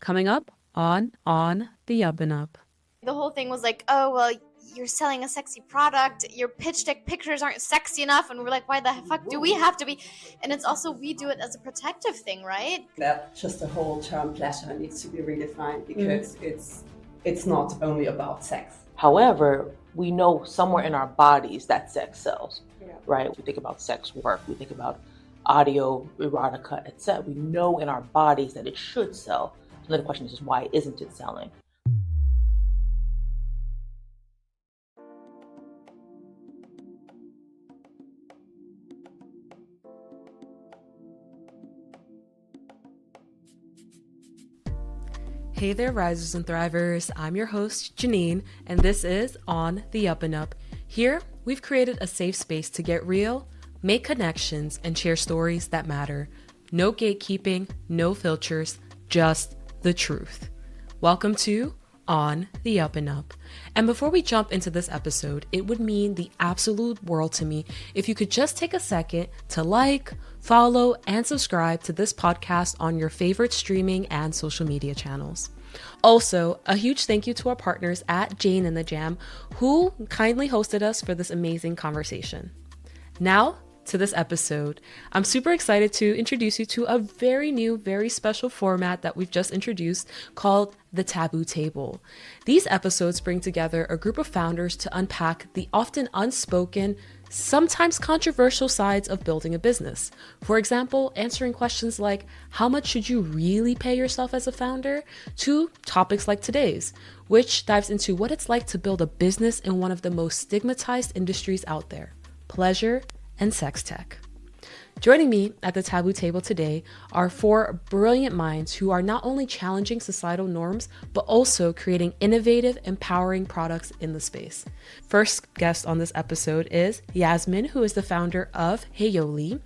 Coming up on the Up and Up. The whole thing was like, oh, well, you're selling a sexy product, your pitch deck pictures aren't sexy enough, and we're like, why the fuck do we have to be? And it's also, we do it as a protective thing, right? That just the whole term pleasure needs to be redefined because it's not only about sex. However, we know somewhere in our bodies that sex sells, right? We think about sex work, we think about audio, erotica, etc. We know in our bodies that it should sell. So then the question is why isn't it selling? Hey there, risers and thrivers. I'm your host, Janine, and this is On the Up and Up. Here, we've created a safe space to get real, make connections, and share stories that matter. No gatekeeping, no filters, just the truth. Welcome to On the Up and Up. And before we jump into this episode, it would mean the absolute world to me if you could just take a second to like, follow, and subscribe to this podcast on your favorite streaming and social media channels. Also, a huge thank you to our partners at Jane and the Jam, who kindly hosted us for this amazing conversation. Now, to this episode. I'm super excited to introduce you to a very new, very special format that we've just introduced called the Taboo Table. These episodes bring together a group of founders to unpack the often unspoken, sometimes controversial sides of building a business. For example, answering questions like, how much should you really pay yourself as a founder? To topics like today's, which dives into what it's like to build a business in one of the most stigmatized industries out there, pleasure and sex tech. Joining me at the Taboo Table today are four brilliant minds who are not only challenging societal norms, but also creating innovative, empowering products in the space. First guest on this episode is Yasmin, who is the founder of Heyoli.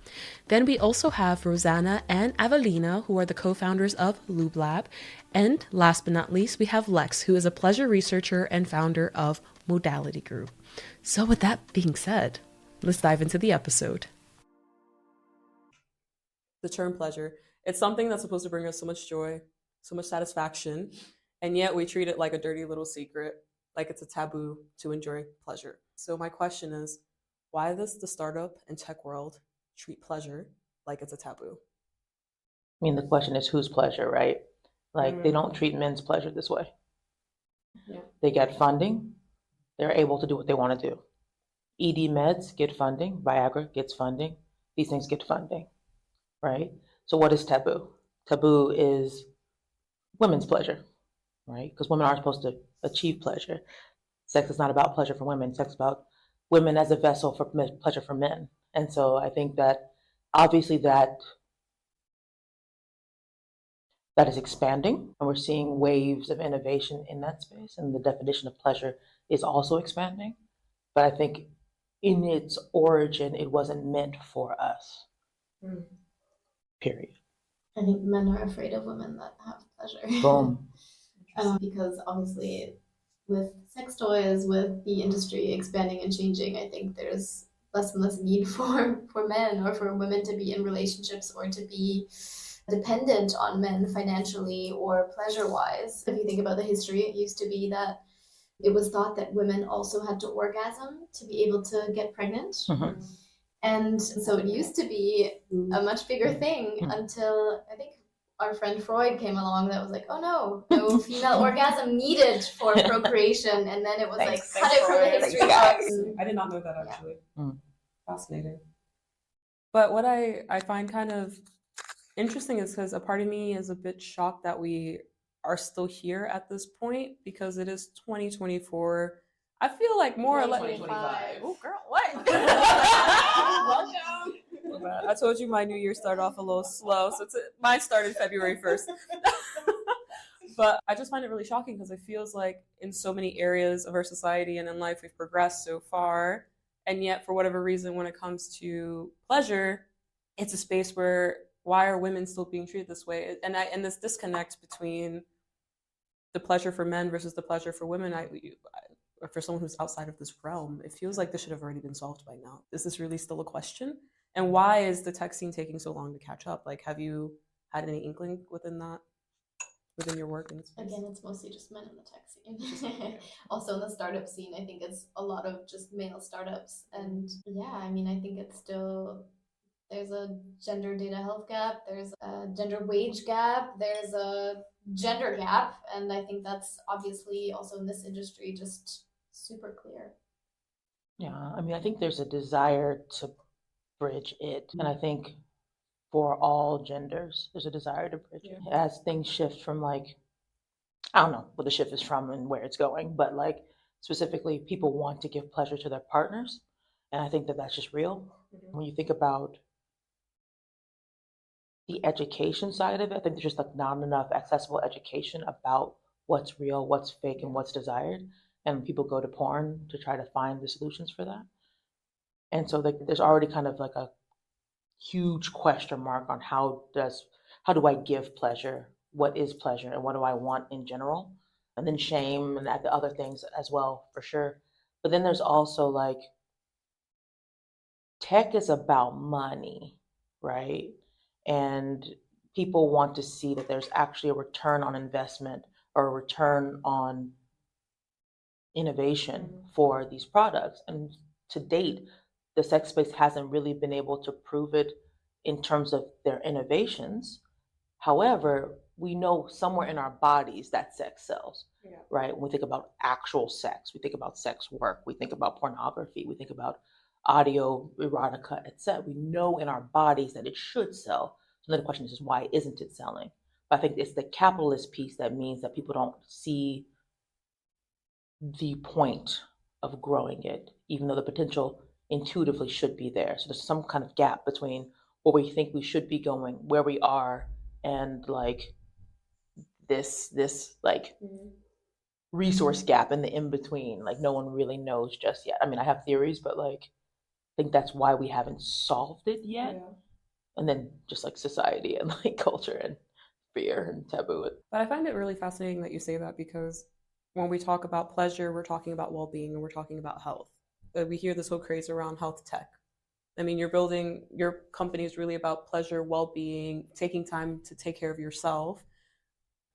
Then we also have Rosanna and Avelina, who are the co-founders of Lube Lab. And last but not least, we have Lex, who is a pleasure researcher and founder of Modality Group. So with that being said, let's dive into the episode. The term pleasure, it's something that's supposed to bring us so much joy, so much satisfaction, and yet we treat it like a dirty little secret, like it's a taboo to enjoy pleasure. So my question is, why does the startup and tech world treat pleasure like it's a taboo? I mean, the question is whose pleasure, right? Like they don't treat men's pleasure this way. Yeah. They get funding, they're able to do what they want to do. ED meds get funding, Viagra gets funding, these things get funding, right? So what is taboo? Taboo is women's pleasure, right? Because women aren't supposed to achieve pleasure. Sex is not about pleasure for women. Sex is about women as a vessel for pleasure for men. And so I think that obviously that is expanding, and we're seeing waves of innovation in that space, and the definition of pleasure is also expanding. But I think in its origin, it wasn't meant for us. Period. I think men are afraid of women that have pleasure. Boom. Because obviously, with sex toys, with the industry expanding and changing, I think there's less and less need for men or for women to be in relationships or to be dependent on men financially or pleasure-wise. If you think about the history, it used to be that it was thought that women also had to orgasm to be able to get pregnant. Mhm. And so it used to be a much bigger thing until I think our friend Freud came along that was like, oh no female orgasm needed for procreation. And then it was Thanks, cut it from the Freud. history Thanks, books. I did not know that actually. Mm. Fascinating. But what I find kind of interesting is because a part of me is a bit shocked that we are still here at this point because it is 2024. I feel like more or less 2025. Oh girl, what? Welcome. I told you my new year started off a little slow, so mine started February 1st. But I just find it really shocking because it feels like in so many areas of our society and in life we've progressed so far, and yet for whatever reason when it comes to pleasure, it's a space where why are women still being treated this way? And this disconnect between the pleasure for men versus the pleasure for women, or for someone who's outside of this realm, it feels like this should have already been solved by now. Is this really still a question? And why is the tech scene taking so long to catch up? Like, have you had any inkling within that? within your work and space? Again, it's mostly just men in the tech scene. Also in the startup scene, I think it's a lot of just male startups. And yeah, I mean, I think it's still, there's a gender data health gap, there's a gender wage gap, there's a gender gap. And I think that's obviously also in this industry just super clear. Yeah, I mean, I think there's a desire to bridge it. And I think for all genders, there's a desire to bridge it. As things shift from like, I don't know what the shift is from and where it's going, but like specifically, people want to give pleasure to their partners. And I think that that's just real. When you think about the education side of it, I think there's just like not enough accessible education about what's real, what's fake, and what's desired. And people go to porn to try to find the solutions for that. And so like, there's already kind of like a huge question mark on how do I give pleasure? What is pleasure and what do I want in general? And then shame and the other things as well, for sure. But then there's also like tech is about money, right? And people want to see that there's actually a return on investment or a return on innovation for these products. And to date, the sex space hasn't really been able to prove it in terms of their innovations. However, we know somewhere in our bodies that sex sells, right? When we think about actual sex, we think about sex work, we think about pornography, we think about audio, erotica, etc. We know in our bodies that it should sell. So then the question is why isn't it selling? But I think it's the capitalist piece that means that people don't see the point of growing it, even though the potential intuitively should be there. So there's some kind of gap between where we think we should be going, where we are, and like this like resource gap in the in between. Like no one really knows just yet. I mean, I have theories, but like I think that's why we haven't solved it yet. And then just like society and like culture and fear and taboo. But I find it really fascinating that you say that, because when we talk about pleasure, we're talking about well-being and we're talking about health. We hear this whole craze around health tech. I mean, your company is really about pleasure, well-being, taking time to take care of yourself.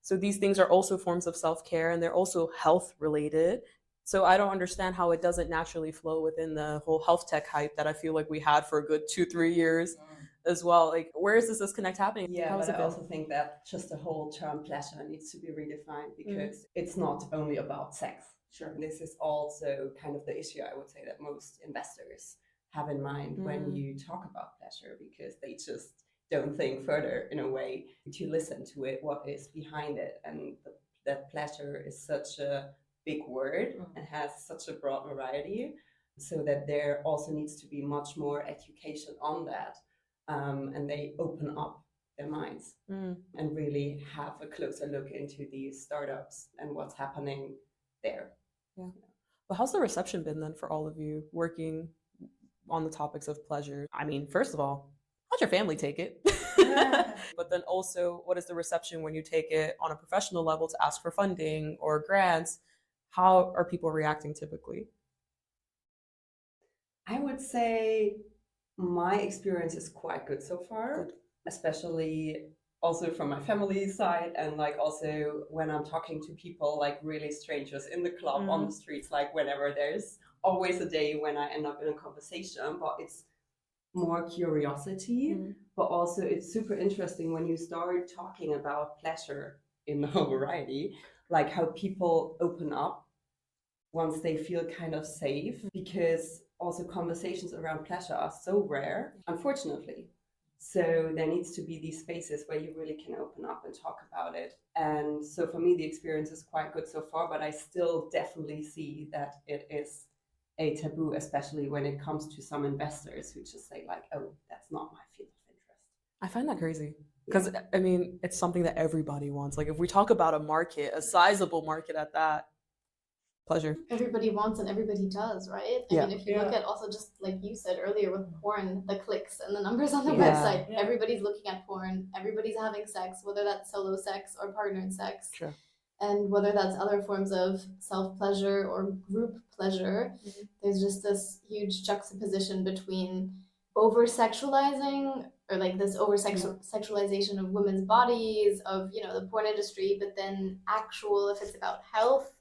So these things are also forms of self-care and they're also health related. So I don't understand how it doesn't naturally flow within the whole health tech hype that I feel like we had for a good 2-3 years as well. Like, where is this disconnect happening? Yeah, but I also think that just the whole term pleasure needs to be redefined, because it's not only about sex. Sure. This is also kind of the issue, I would say, that most investors have in mind when you talk about pleasure, because they just don't think further in a way to listen to it, what is behind it. And that pleasure is such a big word and has such a broad variety, so that there also needs to be much more education on that. And they open up their minds and really have a closer look into these startups and what's happening there. Yeah. Well, how's the reception been then for all of you working on the topics of pleasure? I mean, first of all, how'd your family take it? But then also, what is the reception when you take it on a professional level to ask for funding or grants? How are people reacting typically? I would say my experience is quite good so far, especially also from my family side, and like also when I'm talking to people, like really strangers in the club, on the streets, like whenever there's always a day when I end up in a conversation, but it's more curiosity, but also it's super interesting when you start talking about pleasure in the whole variety, like how people open up once they feel kind of safe, because also conversations around pleasure are so rare, unfortunately. So there needs to be these spaces where you really can open up and talk about it. And so for me, the experience is quite good so far, but I still definitely see that it is a taboo, especially when it comes to some investors who just say like, oh, that's not my field of interest. I find that crazy. Because, I mean, it's something that everybody wants. Like, if we talk about a market, a sizable market at that, pleasure. Everybody wants and everybody does, right? I mean, if you look at also just like you said earlier with porn, the clicks and the numbers on the website, everybody's looking at porn, everybody's having sex, whether that's solo sex or partnered sex. Sure. And whether that's other forms of self-pleasure or group pleasure, there's just this huge juxtaposition between over-sexualizing or like this over sexualization of women's bodies, of, you know, the porn industry, but then actual, if it's about health,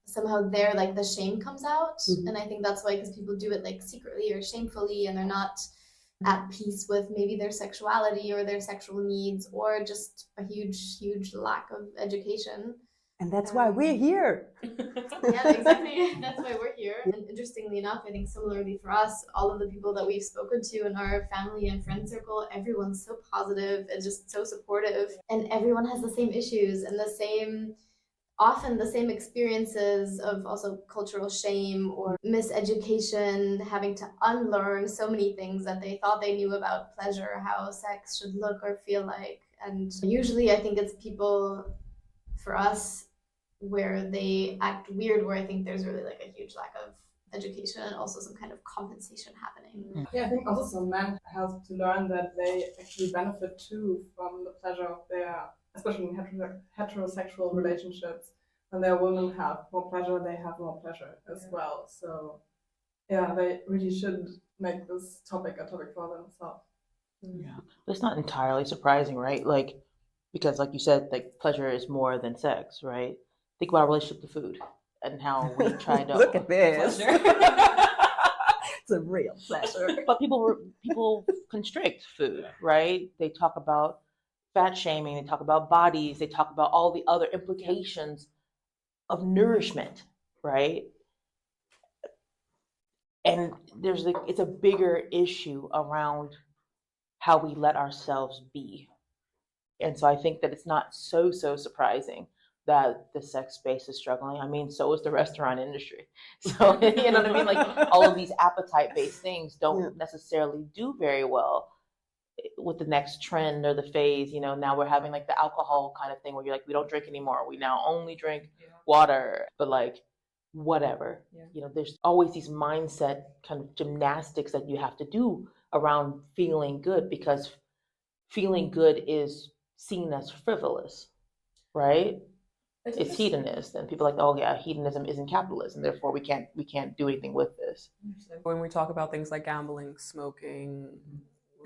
somehow there like the shame comes out. And I think that's why, because people do it like secretly or shamefully, and they're not at peace with maybe their sexuality or their sexual needs, or just a huge lack of education. And that's why we're here. Yeah, exactly. That's why we're here. And interestingly enough, I think similarly for us, all of the people that we've spoken to in our family and friend circle, everyone's so positive and just so supportive. And everyone has the same issues and often the same experiences of also cultural shame or miseducation, having to unlearn so many things that they thought they knew about pleasure, how sex should look or feel like. And usually I think it's people, for us, where they act weird, where I think there's really like a huge lack of education and also some kind of compensation happening. Yeah, I think also some men have to learn that they actually benefit too from the pleasure of their, especially in heterosexual relationships. When their women have more pleasure, they have more pleasure as well. So yeah, they really should make this topic a topic for themselves. Yeah, but it's not entirely surprising, right? Like, because like you said, like pleasure is more than sex, right? Think about our relationship to food and how we try to Look at this. It's a real pleasure. But people constrict food, right? They talk about fat shaming, they talk about bodies, they talk about all the other implications of nourishment, right? And there's like, it's a bigger issue around how we let ourselves be. And so I think that it's not so surprising that the sex space is struggling. I mean, so is the restaurant industry. So, you know what I mean? Like all of these appetite-based things don't necessarily do very well with the next trend or the phase. You know, now we're having like the alcohol kind of thing where you're like, we don't drink anymore. We now only drink water, but like whatever. You know, there's always these mindset kind of gymnastics that you have to do around feeling good, because feeling good is seen as frivolous, right? It's hedonist, and people are like, oh yeah, hedonism isn't capitalism, therefore we can't do anything with this. When we talk about things like gambling, smoking,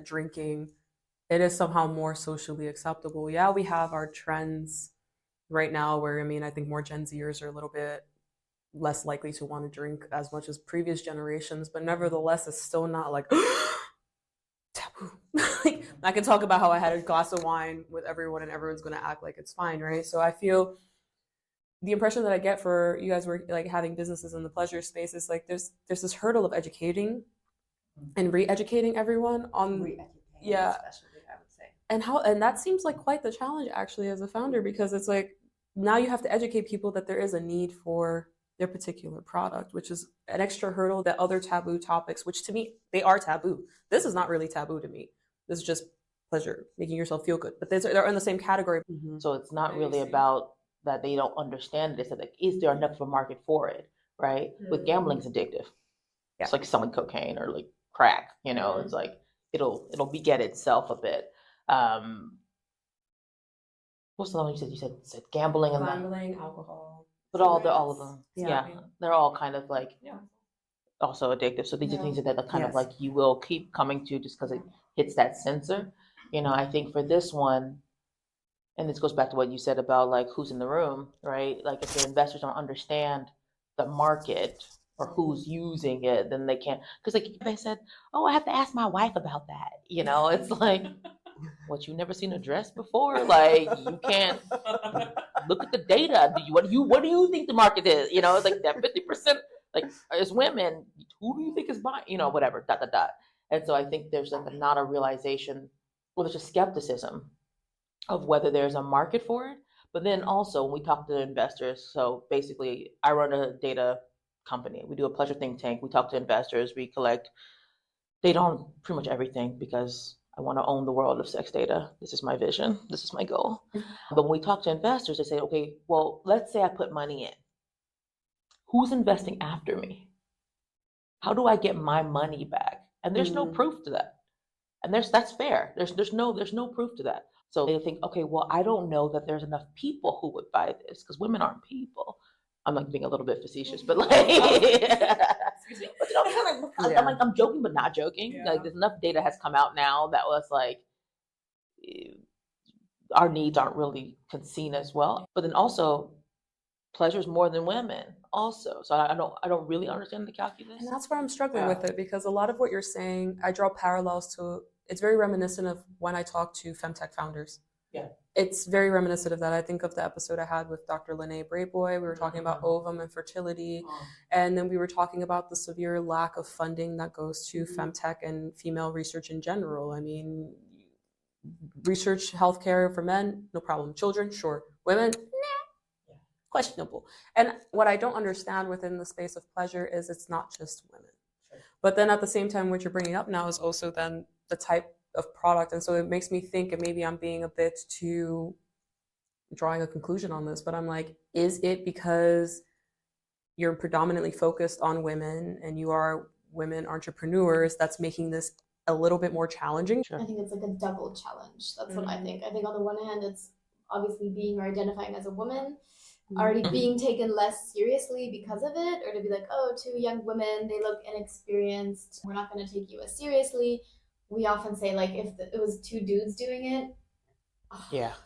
drinking, it is somehow more socially acceptable. Yeah, we have our trends right now where, I mean, I think more Gen Zers are a little bit less likely to want to drink as much as previous generations, but nevertheless, it's still not like taboo. Like, I can talk about how I had a glass of wine with everyone and everyone's going to act like it's fine, right? So I feel the impression that I get for you guys were like having businesses in the pleasure space is like there's this hurdle of educating and re-educating everyone on especially, I would say. And that seems like quite the challenge actually as a founder, because it's like now you have to educate people that there is a need for their particular product, which is an extra hurdle that other taboo topics, which to me, they are taboo. This is not really taboo to me. This is just pleasure, making yourself feel good. But they're in the same category. So it's not really about that they don't understand this. Like, is there enough of a market for it, right? With gambling, it's addictive. It's like selling cocaine or like crack, you know, it's like, it'll beget itself a bit. What's the one you said gambling and alcohol. But all of them, they're all kind of like also addictive. So these are things that are kind of like you will keep coming to just because it hits that sensor. You know, I think for this one, and this goes back to what you said about like who's in the room, right? Like if the investors don't understand the market or who's using it, then they can't. Because like they said, oh, I have to ask my wife about that. You know, it's like, what, you never seen a dress before? Like you can't look at the data. What do you think the market is? You know, it's like that 50%, like as women, who do you think is buying? You know, whatever. And so I think there's like not a realization, or there's a skepticism of whether there's a market for it. But then also when we talk to investors, so basically I run a data company. We do a pleasure think tank. We talk to investors. We collect data on pretty much everything because I want to own the world of sex data. This is my vision. This is my goal. But when we talk to investors, they say, okay, well, let's say I put money in. Who's investing after me? How do I get my money back? And there's no proof to that. And that's fair. There's no proof to that. So they think, okay, well, I don't know that there's enough people who would buy this because women aren't people. I'm like being a little bit facetious, but like, but, Yeah. I'm like, I'm joking, but not joking. Yeah. Like, there's enough data has come out now that was like, our needs aren't really seen as well. But then also, pleasure's more than women also. So I don't really understand the calculus. And that's where I'm struggling with it, because a lot of what you're saying, I draw parallels to, it's very reminiscent of when I talk to femtech founders. Yeah. It's very reminiscent of that. I think of the episode I had with Dr. Lene Brayboy. We were talking about ovum and fertility. And then we were talking about the severe lack of funding that goes to femtech and female research in general. I mean, research healthcare for men, no problem. Children, sure. Women, nah, questionable. And what I don't understand within the space of pleasure is it's not just women. But then at the same time, what you're bringing up now is also then the type of product. And so it makes me think, and maybe I'm being a bit too drawing a conclusion on this, but I'm like, is it because you're predominantly focused on women and you are women entrepreneurs that's making this a little bit more challenging? I think it's like a double challenge. That's what I think. I think on the one hand, it's obviously being or identifying as a woman, already being taken less seriously because of it, or to be like, oh, two young women, they look inexperienced, we're not going to take you as seriously. We often say, like, if it was two dudes doing it,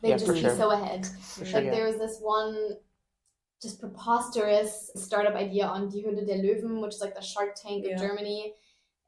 they'd just be so ahead. There was this one just preposterous startup idea on Die Höhle der Löwen, which is like the Shark Tank of Germany.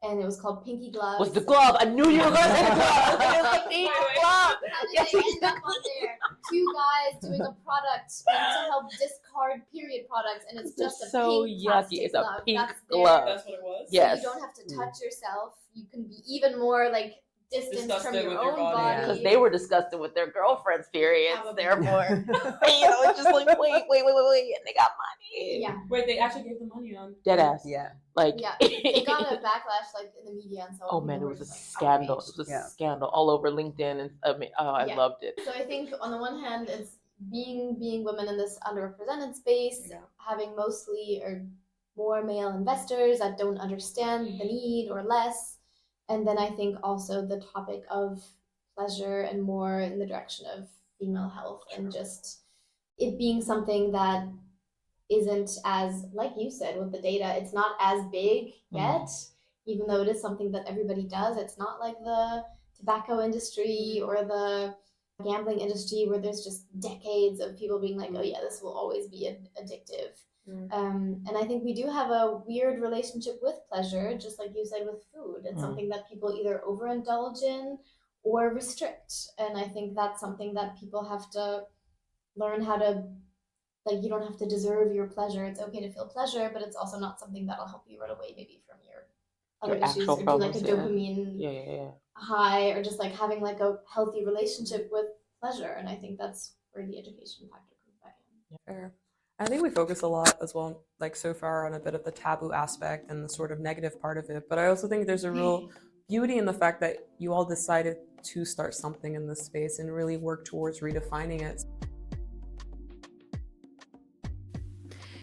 And it was called Pinky Gloves. What's the glove? I knew you were going to say the glove. It was the pink glove. How did they end up on there? Two guys doing a product meant to help discard period products, and it's just a so pink yucky. plastic It's glove. a pink That's glove. That's what it was? Yes. So you don't have to touch yourself. You can be even more like distanced from your own body. Because they were disgusted with their girlfriend's periods, therefore. It's just like, wait, and they got money. Yeah. Wait, they actually gave the money on Dead ass. Yeah. Like, yeah, they got a backlash like in the media and so on. Oh man, it People was were a just, like, scandal. outraged. It was a scandal all over LinkedIn, and I Yeah. loved it. So I think on the one hand, it's being women in this underrepresented space, having mostly or more male investors that don't understand the need or less. And then I think also the topic of pleasure and more in the direction of female health and just it being something that isn't as, like you said with the data, it's not as big yet, even though it is something that everybody does. It's not like the tobacco industry or the gambling industry where there's just decades of people being like, oh yeah, this will always be addictive. And I think we do have a weird relationship with pleasure, just like you said with food. It's something that people either overindulge in or restrict. And I think that's something that people have to learn how to, like, you don't have to deserve your pleasure. It's okay to feel pleasure, but it's also not something that'll help you run away maybe from your other issues or do like a dopamine high or just like having like a healthy relationship with pleasure. And I think that's where the education factor comes back in. Fair. I think we focus a lot as well, like so far, on a bit of the taboo aspect and the sort of negative part of it. But I also think there's a real beauty in the fact that you all decided to start something in this space and really work towards redefining it.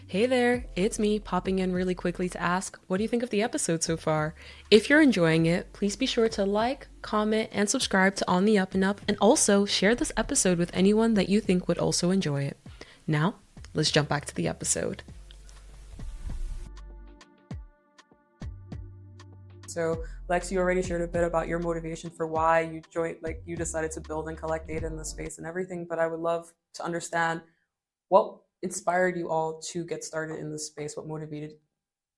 Hey there, it's me popping in really quickly to ask, what do you think of the episode so far? If you're enjoying it, please be sure to like, comment, and subscribe to On the Up and Up, and also share this episode with anyone that you think would also enjoy it. Now, let's jump back to the episode. So, Lex, you already shared a bit about your motivation for why you joined, like you decided to build and collect data in this space and everything, but I would love to understand what inspired you all to get started in this space, what motivated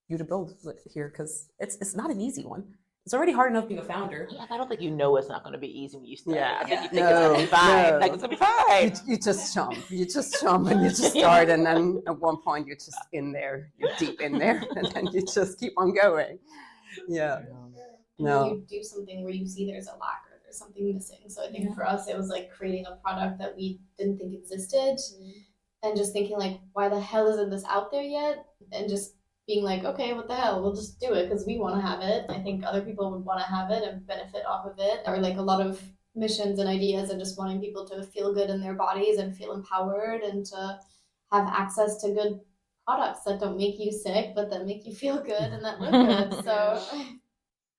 you to build here, because it's not an easy one. It's already hard enough being a founder. Yeah, I don't think you know it's not going to be easy when you start. Yeah. I think you think it's going to be fine. Like, it's going to be fine. You just jump. You just jump and you just start. And then at one point, you're just in there. You're deep in there. And then you just keep on going. Yeah. And then you do something where you see there's a lack or there's something missing. So I think for us, it was like creating a product that we didn't think existed and just thinking like, why the hell isn't this out there yet? And just being like, okay, what the hell? We'll just do it because we want to have it. I think other people would want to have it and benefit off of it. Or like a lot of missions and ideas and just wanting people to feel good in their bodies and feel empowered and to have access to good products that don't make you sick, but that make you feel good and that look good. So...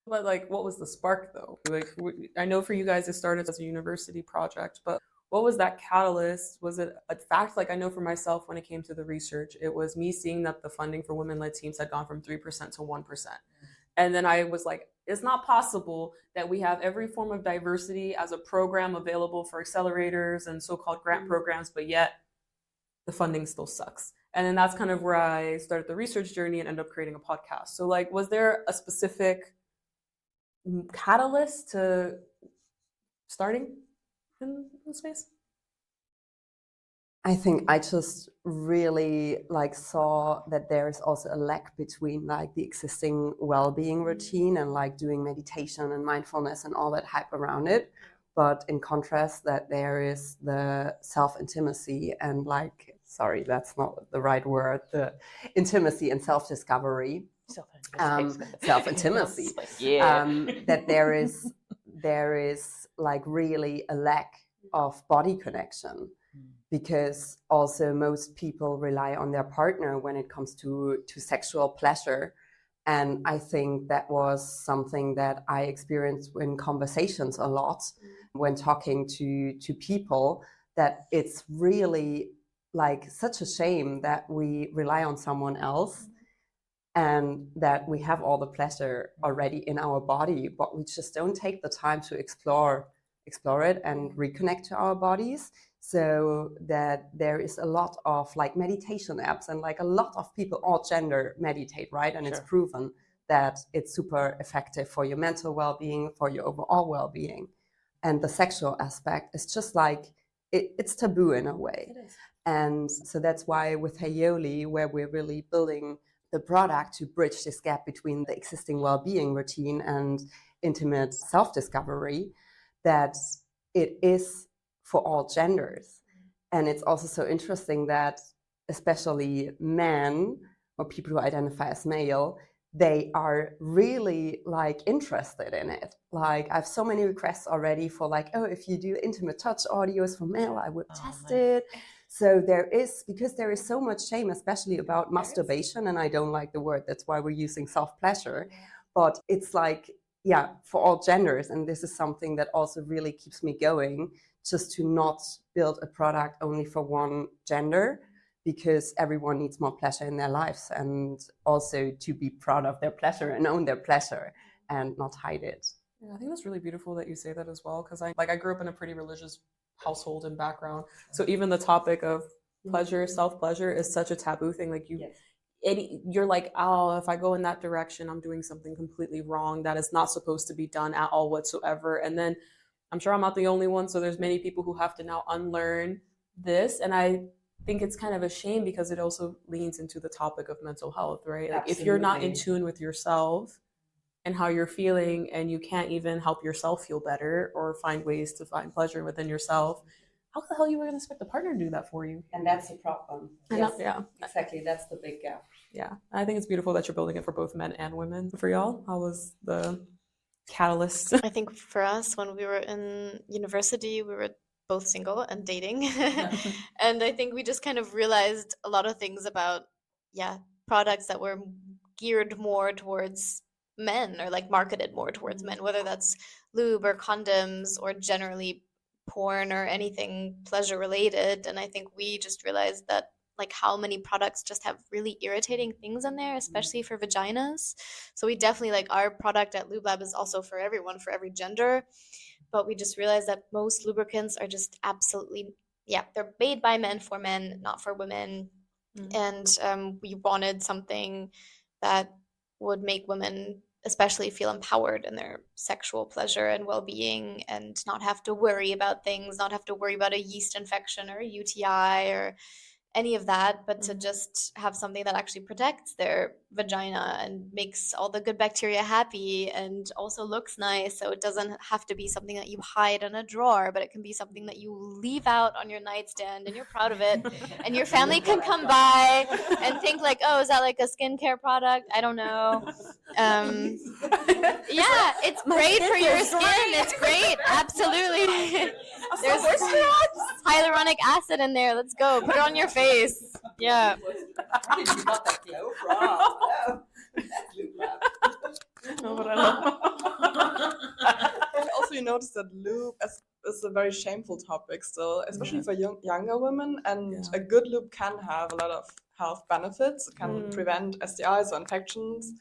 But like, what was the spark though? Like, I know for you guys, it started as a university project, but what was that catalyst? Was it a fact? Like I know for myself, when it came to the research, it was me seeing that the funding for women-led teams had gone from 3% to 1%. And then I was like, it's not possible that we have every form of diversity as a program available for accelerators and so-called grant programs, but yet the funding still sucks. And then that's kind of where I started the research journey and ended up creating a podcast. So like, was there a specific catalyst to starting in the space? I think I just really like saw that there is also a lack between like the existing well-being routine and like doing meditation and mindfulness and all that hype around it. But in contrast, that there is the self-intimacy and like, sorry, that's not the right word, the intimacy and self-discovery. Self-intimacy. That there is like really a lack of body connection. Because also most people rely on their partner when it comes to sexual pleasure. And I think that was something that I experienced in conversations a lot when talking to people, that it's really like such a shame that we rely on someone else and that we have all the pleasure already in our body, but we just don't take the time to explore it and reconnect to our bodies. So that there is a lot of like meditation apps, and like a lot of people, all gender, meditate, right? And It's proven that it's super effective for your mental well-being, for your overall well-being. And the sexual aspect is just like, it's taboo in a way. It is. And so that's why with Hayoli, where we're really building the product to bridge this gap between the existing well-being routine and intimate self-discovery, that it is for all genders. And it's also so interesting that especially men or people who identify as male, they are really like interested in it. Like I have so many requests already for like, oh, if you do intimate touch audios for male, I would test it. So because there is so much shame, especially about masturbation, and I don't like the word, that's why we're using self-pleasure, but it's like, yeah, for all genders. And this is something that also really keeps me going, just to not build a product only for one gender, because everyone needs more pleasure in their lives, and also to be proud of their pleasure and own their pleasure and not hide it. Yeah, I think that's really beautiful that you say that as well, because I grew up in a pretty religious household and background. So even the topic of pleasure, self-pleasure is such a taboo thing. Like you're like, oh, if I go in that direction, I'm doing something completely wrong. That is not supposed to be done at all whatsoever. And then I'm sure I'm not the only one. So there's many people who have to now unlearn this. And I think it's kind of a shame, because it also leans into the topic of mental health, right? Like if you're not in tune with yourself and how you're feeling, and you can't even help yourself feel better or find ways to find pleasure within yourself, how the hell are you going to expect the partner to do that for you? And that's the problem. Yes, yeah, exactly. That's the big gap. Yeah, I think it's beautiful that you're building it for both men and women. For y'all, how was the catalyst? I think for us, when we were in university, we were both single and dating. And I think we just kind of realized a lot of things about, products that were geared more towards men, or like marketed more towards men, whether that's lube or condoms or generally porn or anything pleasure related. And I think we just realized that like how many products just have really irritating things in there, especially for vaginas. So we definitely, like, our product at Lube Lab is also for everyone, for every gender. But we just realized that most lubricants are just absolutely, they're made by men for men, not for women. And we wanted something that would make women especially feel empowered in their sexual pleasure and well-being, and not have to worry about things, not have to worry about a yeast infection or a UTI or any of that, but to just have something that actually protects their vagina and makes all the good bacteria happy, and also looks nice. So it doesn't have to be something that you hide in a drawer, but it can be something that you leave out on your nightstand and you're proud of it. And your family can come by and think like, oh, is that like a skincare product? I don't know. It's great for your skin. It's great. Absolutely. There's hyaluronic acid in there. Let's go. Put it on your face. Yeah. You got that glow from. That's Lube Lab. No, but I love. Also, you notice that lube, is a very shameful topic still, especially for younger women. And Yeah. a good lube can have a lot of health benefits. It can prevent STIs or infections,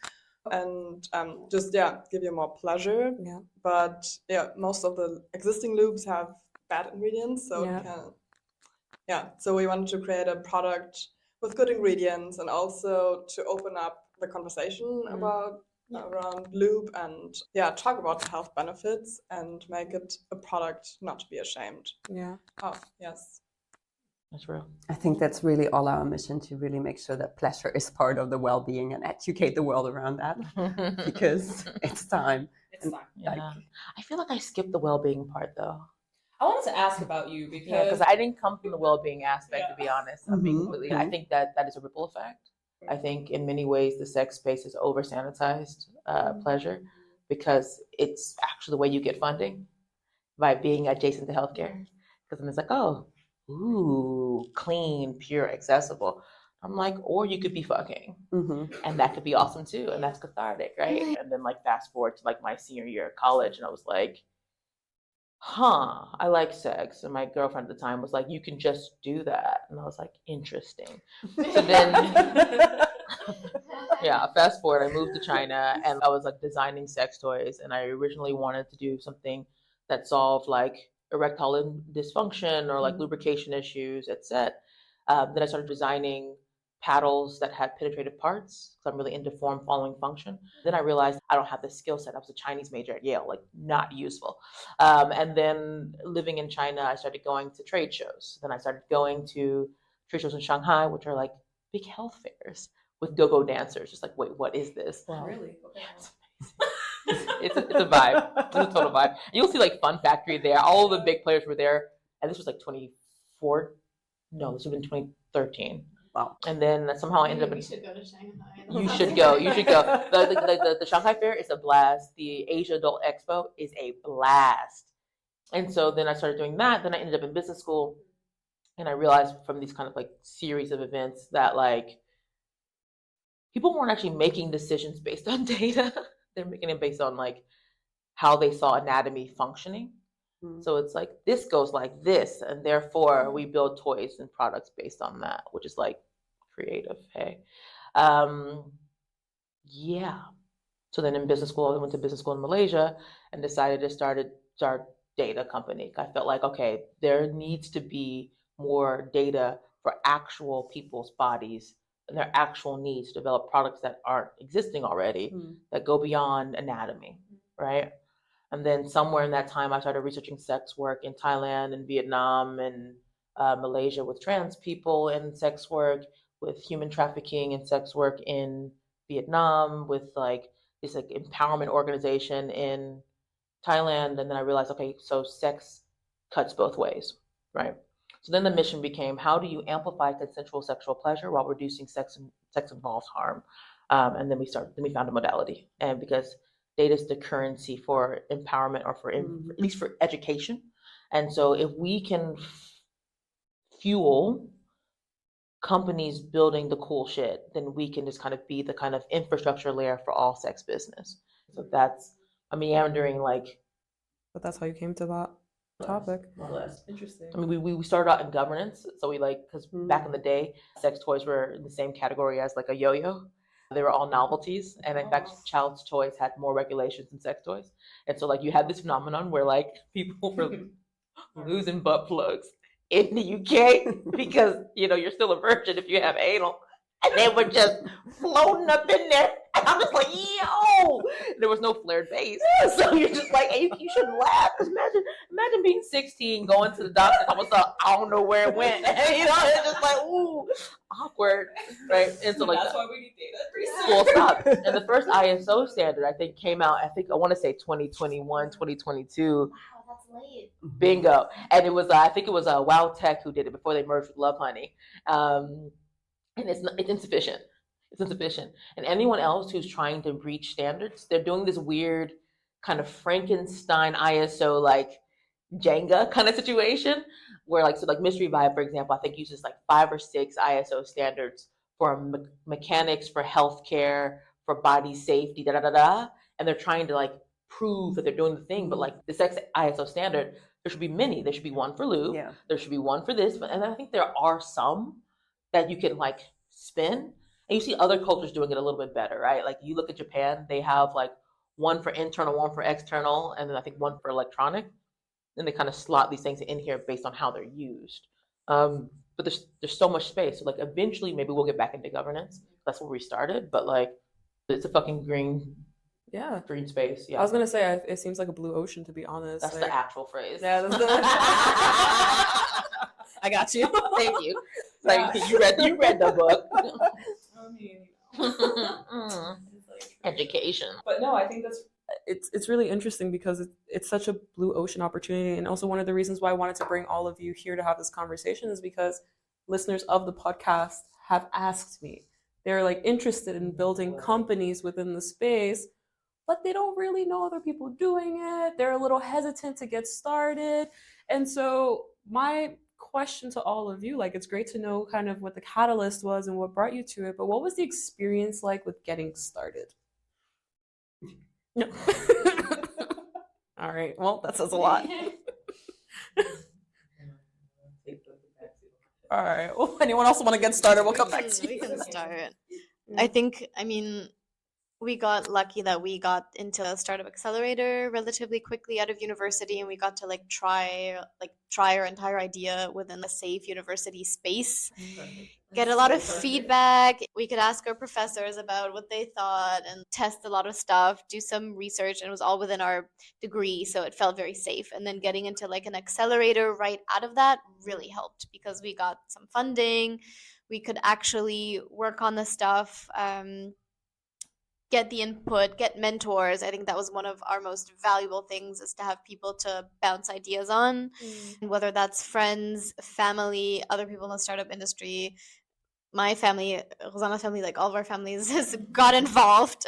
and just give you more pleasure. Yeah. But most of the existing lubes have bad ingredients, so it can. So we wanted to create a product with good ingredients, and also to open up the conversation about around lube, and talk about the health benefits and make it a product not to be ashamed of. Yes, That's real. I think that's really all our mission, to really make sure that pleasure is part of the well-being and educate the world around that, because it's time. It's time. Yeah. I feel like I skipped the well-being part though. I wanted to ask about you because I didn't come from the well-being aspect, to be honest. I'm being completely. I think that is a ripple effect. I think in many ways the sex space is over-sanitized pleasure, because it's actually the way you get funding, by being adjacent to healthcare. Because then it's like, oh, ooh, clean, pure, accessible. I'm like, or you could be fucking, and that could be awesome too, and that's cathartic, right? And then like fast forward to like my senior year of college, and I was like, I like sex. And my girlfriend at the time was like, you can just do that. And I was like, interesting. So then, fast forward, I moved to China, and I was like designing sex toys. And I originally wanted to do something that solved like erectile dysfunction or like lubrication issues, etc. Then I started designing paddles that had penetrative parts, because I'm really into form following function. Then I realized I don't have the skill set. I was a Chinese major at Yale, like not useful. And then living in China, I started going to trade shows. Then I started going to trade shows in Shanghai, which are like big health fairs with go-go dancers. Just like, wait, what is this? Wow. Really? Yeah, it's amazing. It's a vibe. It's a total vibe. You'll see like Fun Factory there. All of the big players were there. And this was like 24. No, this would have been 2013. Wow. And then somehow I ended up. We should go to Shanghai. You should go. You should go. The Shanghai Fair is a blast. The Asia Adult Expo is a blast. And so then I started doing that. Then I ended up in business school, and I realized from these kind of like series of events that like people weren't actually making decisions based on data. They're making it based on like how they saw anatomy functioning. So it's like, this goes like this, and therefore we build toys and products based on that, which is like creative. Hey, So then in business school, I went to business school in Malaysia and decided to start data company. I felt like, okay, there needs to be more data for actual people's bodies and their actual needs to develop products that aren't existing already, that go beyond anatomy, right? And then somewhere in that time, I started researching sex work in Thailand and Vietnam and Malaysia with trans people, and sex work with human trafficking and sex work in Vietnam with like this like empowerment organization in Thailand. And then I realized, okay, so sex cuts both ways, right? So then the mission became, how do you amplify consensual sexual pleasure while reducing sex involved harm? And then we found a modality, and because data is the currency for empowerment, or for at least for education. And so if we can fuel companies building the cool shit, then we can just kind of be the kind of infrastructure layer for all sex business. So that's a meandering like. But that's how you came to that topic. More or less. Interesting. I mean, we started out in governance. So we because back in the day, sex toys were in the same category as like a yo-yo. They were all novelties, and in fact, child's toys had more regulations than sex toys. And so, like, you had this phenomenon where, like, people were losing butt plugs in the UK because, you're still a virgin if you have anal. And they were just floating up in there. And I'm just like, yo! There was no flared base. So you're just like, hey, you shouldn't laugh. Imagine being 16, going to the doctor, and almost I don't know where it went. It's just like, ooh, awkward. Right? And so, like, that's why we need data. Full stop. And the first ISO standard, I think, came out, I want to say 2021, 2022. Wow, that's late. Bingo. And it was, I think it was Wow Tech who did it before they merged with Love Honey. And it's insufficient. It's insufficient. And anyone else who's trying to reach standards, they're doing this weird kind of Frankenstein ISO, like Jenga kind of situation, where like Mystery Vibe, for example, I think uses like 5 or 6 ISO standards for mechanics, for healthcare, for body safety, and they're trying to like prove that they're doing the thing, but like the sex ISO standard There should be many. There should be one for lube. Yeah. There should be one for this. And I think there are some that you can like spin. And you see other cultures doing it a little bit better, right? Like you look at Japan, they have like one for internal, one for external, and then I think one for electronic. Then they kind of slot these things in here based on how they're used. But there's so much space. So like eventually maybe we'll get back into governance. That's where we started. But like it's a fucking green space. Yeah. I was gonna say it seems like a blue ocean, to be honest. That's like, the actual phrase. Yeah, that's the I got you. Thank you. Like you read the book. I mean, Education. but no, I think that's it's really interesting because it's such a blue ocean opportunity, and also one of the reasons why I wanted to bring all of you here to have this conversation is because listeners of the podcast have asked me. They're like interested in building companies within the space, but they don't really know other people doing it. They're a little hesitant to get started. And so my question to all of you, like, it's great to know kind of what the catalyst was and what brought you to it, but what was the experience like with getting started? No. All right. Well, that says a lot. All right. Well, anyone else want to get started? We'll come back to We you. can start. I think, I mean, we got lucky that we got into a startup accelerator relatively quickly out of university, and we got to try our entire idea within a safe university space. Get a lot of feedback. We could ask our professors about what they thought and test a lot of stuff, do some research, and it was all within our degree, so it felt very safe. And then getting into like an accelerator right out of that really helped because we got some funding. We could actually work on the stuff, get the input, get mentors. I think that was one of our most valuable things, is to have people to bounce ideas on, whether that's friends, family, other people in the startup industry. My family, Rosanna's family, like all of our families has got involved.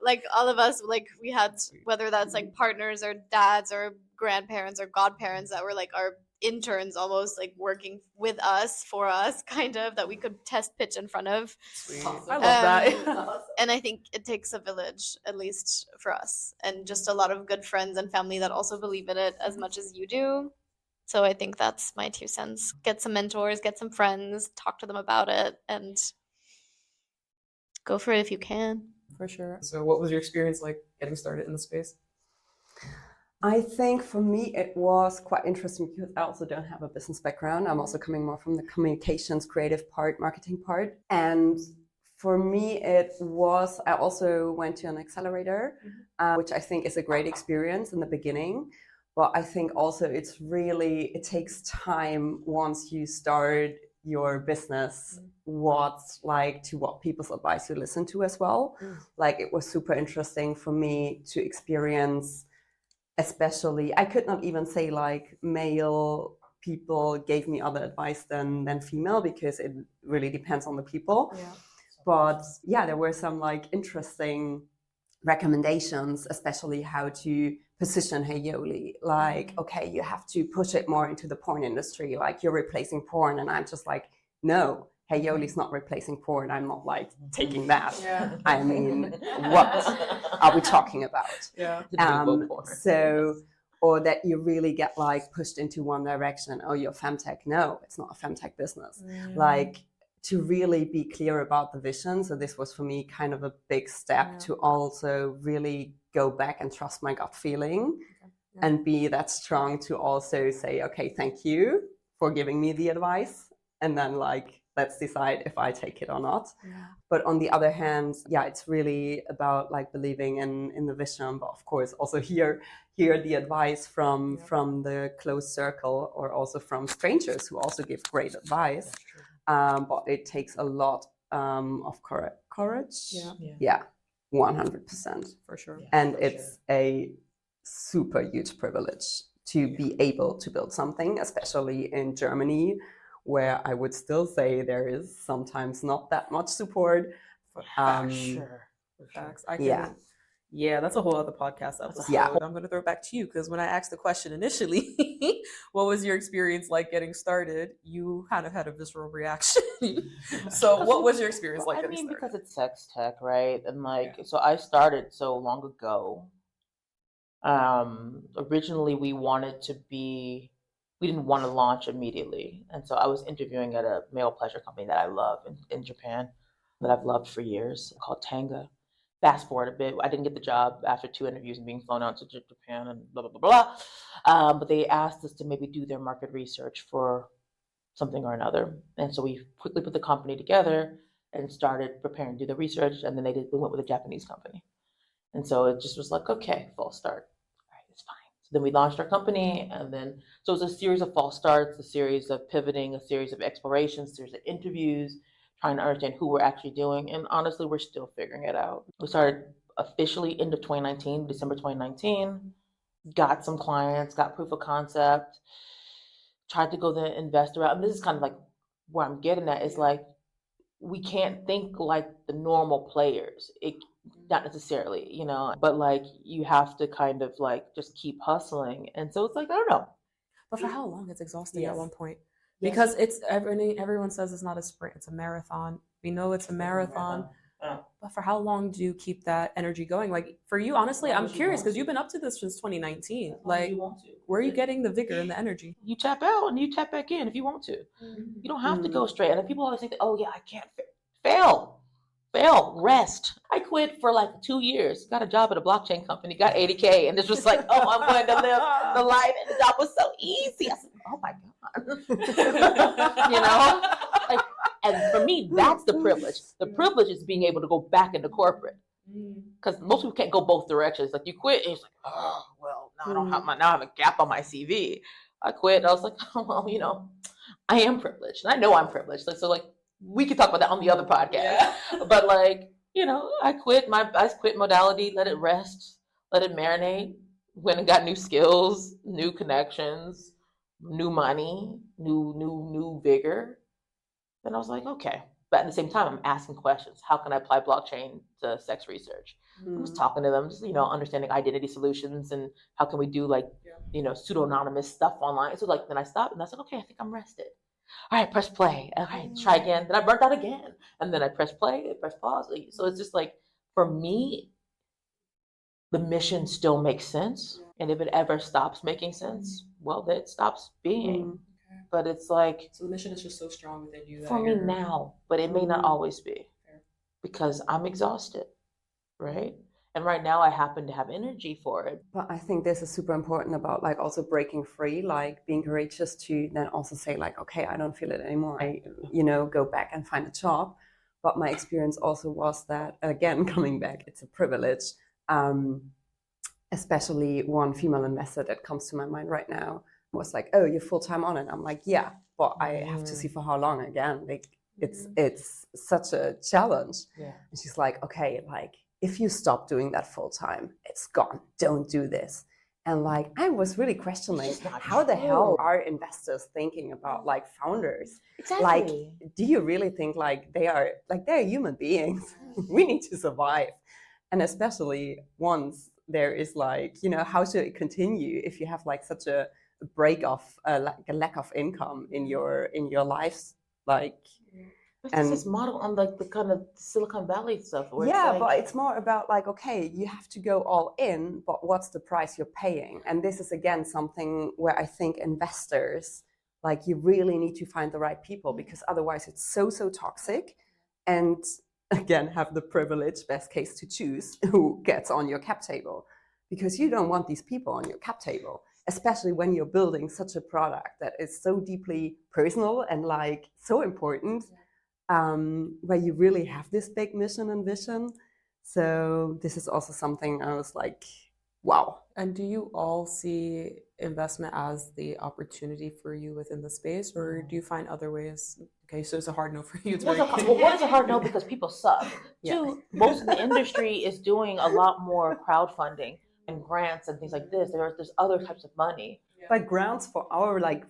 Like all of us, like we had, whether that's like partners or dads or grandparents or godparents that were like our interns almost, like working with us, for us, kind of, that we could test pitch in front of. Sweet. I love that. And I think it takes a village, at least for us, and just a lot of good friends and family that also believe in it as much as you do. So I think that's my 2 cents. Get some mentors, get some friends, talk to them about it, and go for it if you can. For sure. So what was your experience like getting started in the space? I think for me it was quite interesting because I also don't have a business background. I'm also coming more from the communications, creative part, marketing part. And for me it was, I also went to an accelerator, which I think is a great experience in the beginning. But I think also it takes time once you start your business, what people's advice you listen to as well. Like it was super interesting for me to experience, especially, I could not even say like male people gave me other advice than female, because it really depends on the people. Yeah. But yeah, there were some like interesting recommendations, especially how to position Hayoli. Like, okay, you have to push it more into the porn industry, like you're replacing porn. And I'm just like, no, Hayoli's not replacing porn. I'm not like taking that. Yeah. I mean, what are we talking about? Yeah. Or that you really get like pushed into one direction. Oh, you're femtech. No, it's not a femtech business. Like, to really be clear about the vision. So this was for me kind of a big step to also really go back and trust my gut feeling and be that strong to also say, okay, thank you for giving me the advice. And then like, let's decide if I take it or not. But on the other hand, it's really about like believing in the vision. But of course, also hear the advice from the close circle, or also from strangers who also give great advice. But it takes a lot of courage. Yeah, 100%. For sure. And it's a super huge privilege to be able to build something, especially in Germany, where I would still say there is sometimes not that much support. Sure. Facts. Yeah, that's a whole other podcast episode. Yeah. I'm going to throw it back to you, because when I asked the question initially, what was your experience like getting started? You kind of had a visceral reaction. So what was your experience like getting started? Because it's sex tech, right? And so I started so long ago Originally, we didn't want to launch immediately. And so I was interviewing at a male pleasure company that I love in Japan, that I've loved for years, called Tanga. Fast forward a bit, I didn't get the job after 2 interviews and being flown out to Japan and blah, blah, blah, blah. But they asked us to maybe do their market research for something or another. And so we quickly put the company together and started preparing to do the research. And then we went with a Japanese company. And so it just was like, okay, false start. All right, it's fine. So then we launched our company. And then, so it was a series of false starts, a series of pivoting, a series of explorations, a series of interviews, trying to understand who we're actually doing. And honestly, we're still figuring it out. We started officially end of 2019, December 2019, got some clients, got proof of concept, tried to go the investor route. And this is kind of like where I'm getting at is like, we can't think like the normal players. Not necessarily, but like you have to kind of like just keep hustling. And so it's like, I don't know. But for how long? It's exhausting Yes. at one point. Yes. Because everyone says it's not a sprint, it's a marathon. We know it's a marathon. But for how long do you keep that energy going? Like for you, honestly, I'm curious because you've been up to this since 2019. Like, where are you getting the vigor and the energy? You tap out and you tap back in if you want to. You don't have to go straight. And people always think, oh yeah, I can't fail, rest. I quit for like 2 years, got a job at a blockchain company, got 80K, and this was like, oh, I'm going to live the life, and the job was so easy. I said, oh my God. Like, and for me, that's the privilege. The privilege is being able to go back into corporate. Because most people can't go both directions. Like you quit, and it's like, oh well, now I don't have now I have a gap on my CV. I quit, and I was like, oh well, I am privileged, and I know I'm privileged. So like we could talk about that on the other podcast. Yeah. But like I quit modality, let it rest, let it marinate. Went and got new skills, new connections, new money, new vigor. Then I was like, okay. But at the same time, I'm asking questions. How can I apply blockchain to sex research? I was talking to them, just, understanding identity solutions and how can we do like, pseudo-anonymous stuff online. So like, then I stopped and I said, okay, I think I'm rested. All right, press play. Okay, try again. Then I burnt out again. And then I press play, press pause. So it's just like, for me, the mission still makes sense. And if it ever stops making sense, well, then it stops being. But it's like, so the mission is just so strong within you. For me now, but it may not always be. Fair. Because I'm exhausted, right? And right now I happen to have energy for it. But I think this is super important about like also breaking free, like being courageous to then also say like, okay, I don't feel it anymore. I, go back and find a job. But my experience also was that, again, coming back, it's a privilege. Especially one female investor that comes to my mind right now was like, oh, you're full-time on it. I'm like, yeah, but I have to see for how long again. Like it's such a challenge. Yeah. And she's like, okay, like if you stop doing that full-time, it's gone. Don't do this. And like I was really questioning how the hell are investors thinking about like founders? Exactly. Like, do you really think like they're human beings? We need to survive. And especially once there is like, how should it continue if you have like such a break of like a lack of income in your lives, like. And this is modeled on like the kind of Silicon Valley stuff. Yeah, but it's more about like, okay, you have to go all in, but what's the price you're paying? And this is again something where I think investors, like, you really need to find the right people, because otherwise it's so toxic. And again, have the privilege, best case, to choose who gets on your cap table, because you don't want these people on your cap table. Especially when you're building such a product that is so deeply personal and like so important, where you really have this big mission and vision. So this is also something I was like, wow. And do you all see investment as the opportunity for you within the space, or do you find other ways? Okay, so it's a hard no for you. One is a hard no because people suck. Yeah. Two, most of the industry is doing a lot more crowdfunding and grants and things like this. There's other types of money. But grants for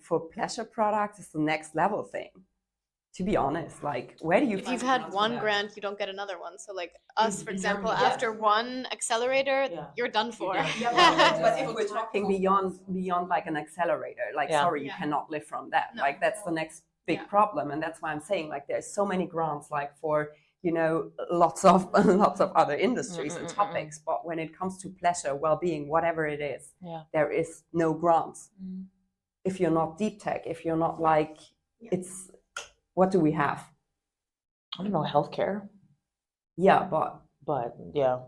for pleasure products is the next level thing. To be honest, like, where do you? If you've had one grant, you don't get another one. So like us, for example, after one accelerator, you're done for. But if we're talking beyond like an accelerator, like, sorry, you cannot live from that. No. Like, that's the next big problem. And that's why I'm saying like there's so many grants like for you know, lots of lots of other industries and topics. But when it comes to pleasure, well-being, whatever it is, there is no grants. If you're not deep tech, if you're not like, it's, what do we have? I don't know, healthcare. Yeah, But yeah.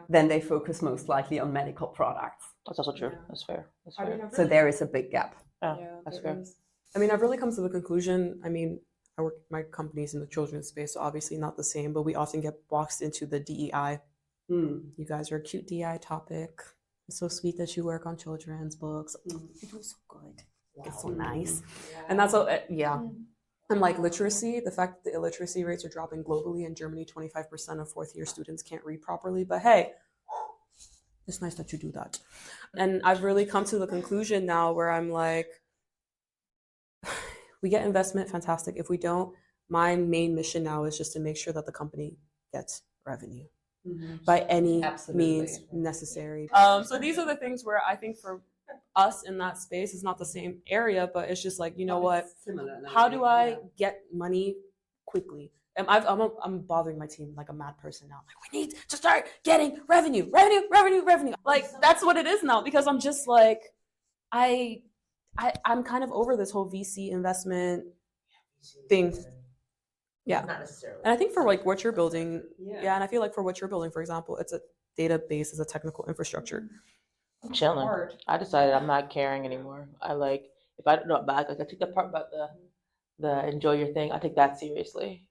Then they focus most likely on medical products. That's also true. That's fair. That's I mean, fair. I've So really- there is a big gap. That's there fair. is. I mean, I've really come to the conclusion, I mean, I work, my company's in the children's space, so obviously not the same, but we often get boxed into the DEI. You guys are a cute DEI topic. It's so sweet that you work on children's books. It was so good. It's so nice. And that's all, And like literacy, the fact that the illiteracy rates are dropping globally. In Germany, 25% of fourth year students can't read properly. But hey, it's nice that you do that. And I've really come to the conclusion now where I'm like, we get investment, fantastic. If we don't, my main mission now is just to make sure that the company gets revenue by any means necessary. So these are the things where I think for us in that space is not the same area, but it's just like, you know what? How do I get money quickly? And I'm bothering my team like a mad person now. Like, we need to start getting revenue. Like, that's what it is now, because I'm just like, I'm kind of over this whole VC investment thing. Yeah. Not necessarily. And I think for like what you're building, and I feel like for what you're building, for example, it's a database, is a technical infrastructure. I'm chilling. I decided I'm not caring anymore. I like, if I don't know back, like I took the part about the enjoy your thing. I take that seriously.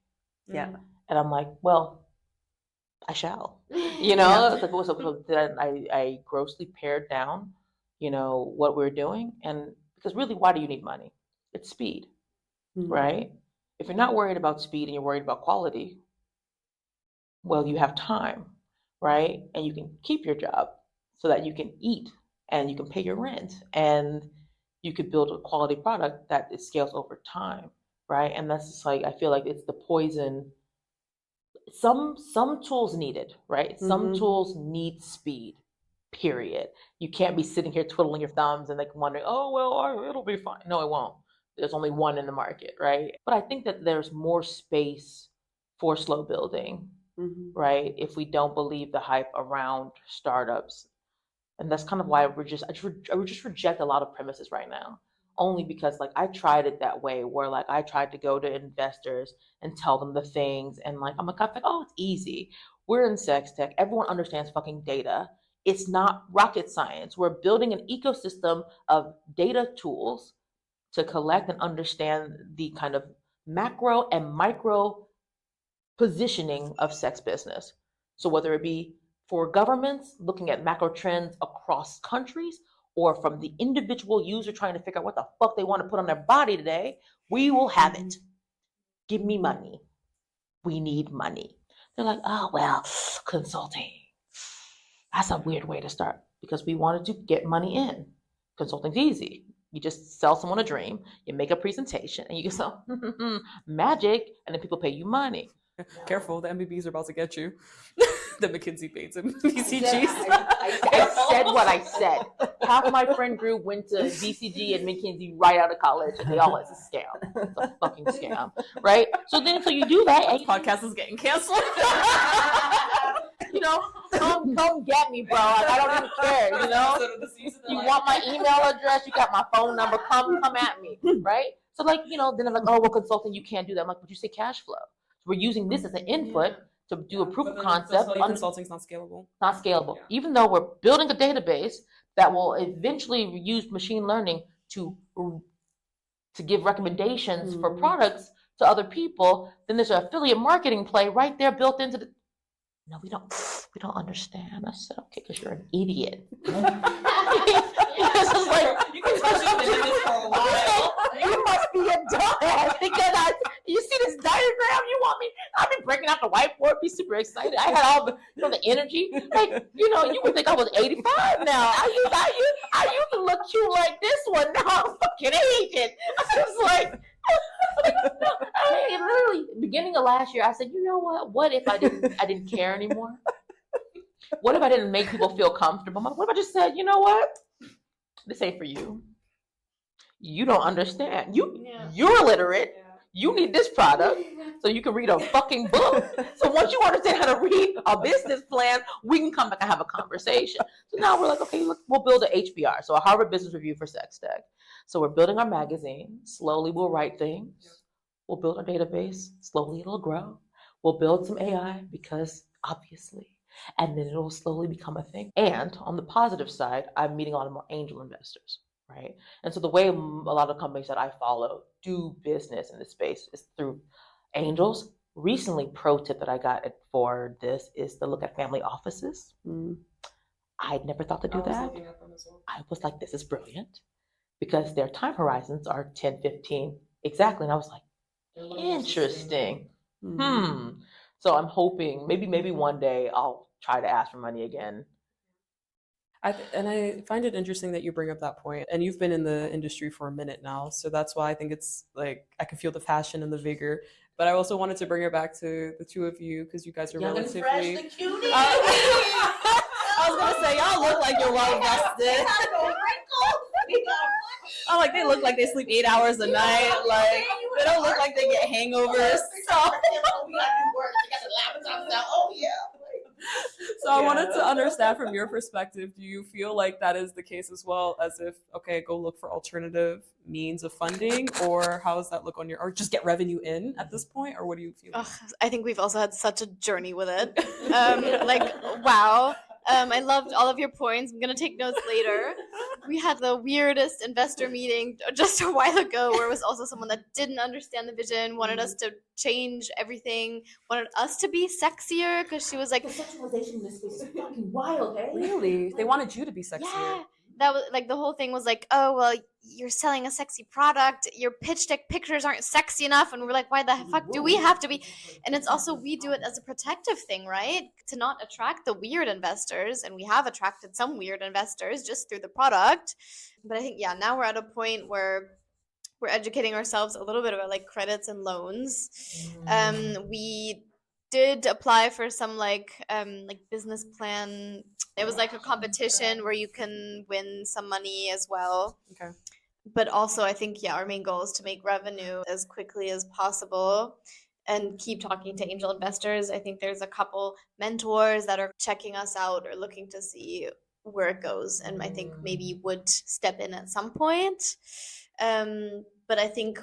Yeah. And I'm like, well, I shall. You know, it's like, so then I grossly pared down, you know, what we're doing. And because really, why do you need money? It's speed, right? If you're not worried about speed and you're worried about quality, well, you have time, right? And you can keep your job so that you can eat and you can pay your rent and you could build a quality product that it scales over time, right? And that's just like, I feel like it's the poison. Some tools need it, right? Some tools need speed, period. You can't be sitting here twiddling your thumbs and like wondering, oh, well, it'll be fine. No, it won't. There's only one in the market, right? But I think that there's more space for slow building, right? If we don't believe the hype around startups. And that's kind of why I would just reject a lot of premises right now. Only because like I tried it that way where like I tried to go to investors and tell them the things and like I'm like, oh, it's easy. We're in sex tech. Everyone understands fucking data. It's not rocket science. We're building an ecosystem of data tools to collect and understand the kind of macro and micro positioning of sex business. So whether it be for governments looking at macro trends across countries, or from the individual user trying to figure out what the fuck they want to put on their body today, we will have it. Give me money. We need money. They're like, oh, well, consulting. That's a weird way to start because we wanted to get money in. Consulting's easy. You just sell someone a dream, you make a presentation, and you can sell magic, and then people pay you money. Careful, the MBBs are about to get you. The McKinsey pays and BCGs. I said what I said. Half my friend group went to BCG and McKinsey right out of college, and they all, it's a scam. It's a fucking scam, right? So you do that, and Podcast is getting canceled. you know, come get me, bro. Like, I don't even care, you know? You want my email address, you got my phone number, come at me, right? So like, you know, then I'm like, oh, well, consulting, you can't do that. I'm like, but you say cash flow. So we're using this as an input to do a proof of concept. Consulting is not scalable. Not scalable. Even though we're building a database that will eventually use machine learning to give recommendations for products to other people, then there's an affiliate marketing play right there built into the. No, we don't understand. I said, okay, because you're an idiot. This is like, You can touch this for a while. you must be a dumbass because you see this diagram you want me. I've been breaking out the whiteboard, be super excited. I had all the, you know, the energy. Like, you know, you would think I was 85 now. I used to look cute like this one. Now I'm fucking aging. I was like, I mean, literally, beginning of last year, I said, you know what? What if I didn't care anymore? What if I didn't make people feel comfortable? What if I just said, you know what? This ain't for you. You don't understand. You're illiterate. you need this product so you can read a fucking book. So once you understand how to read a business plan, we can come back and have a conversation. So now we're like, okay, look, we'll build a HBR, so a Harvard Business Review for sex tech. So we're building our magazine. Slowly we'll write things. We'll build our database. Slowly it'll grow. We'll build some AI because obviously, and then it'll slowly become a thing. And on the positive side, I'm meeting a lot of more angel investors, right? And so the way a lot of companies that I follow do business in this space is through angels. Recently, pro tip that I got for this is to look at family offices. I'd never thought to do that. I was like, this is brilliant because their time horizons are 10, 15, exactly. And I was like, interesting. So I'm hoping maybe one day I'll try to ask for money again. I find it interesting that you bring up that point, and you've been in the industry for a minute now, so that's why I think it's like I can feel the passion and the vigor. But I also wanted to bring it back to the two of you because you guys are Young relatively. and fresh, the cutie. I was gonna say y'all look like you're well invested. I'm like they look like they sleep 8 hours a night. Like they don't look like they get hangovers. So I wanted to understand from your perspective, do you feel like that is the case as well, as if, okay, go look for alternative means of funding, or how does that look on your, or just get revenue in at this point, or what do you feel? I think we've also had such a journey with it. Wow. I loved all of your points. I'm going to take notes later. We had the weirdest investor meeting just a while ago where it was also someone that didn't understand the vision, wanted us to change everything, wanted us to be sexier because she was like... The sexualization in this space is fucking wild, hey? Really? They wanted you to be sexier. Yeah. That was like the whole thing was like, oh, well, you're selling a sexy product. Your pitch deck pictures aren't sexy enough. And we're like, why the fuck do we have to be? And it's also, we do it as a protective thing, right? To not attract the weird investors. And we have attracted some weird investors just through the product. But I think, yeah, now we're at a point where we're educating ourselves a little bit about like credits and loans. We did apply for some like business plan. It was like a competition where you can win some money as well. Okay. But also I think, yeah, our main goal is to make revenue as quickly as possible and keep talking to angel investors. I think there's a couple mentors that are checking us out or looking to see where it goes, and I think maybe would step in at some point. But I think,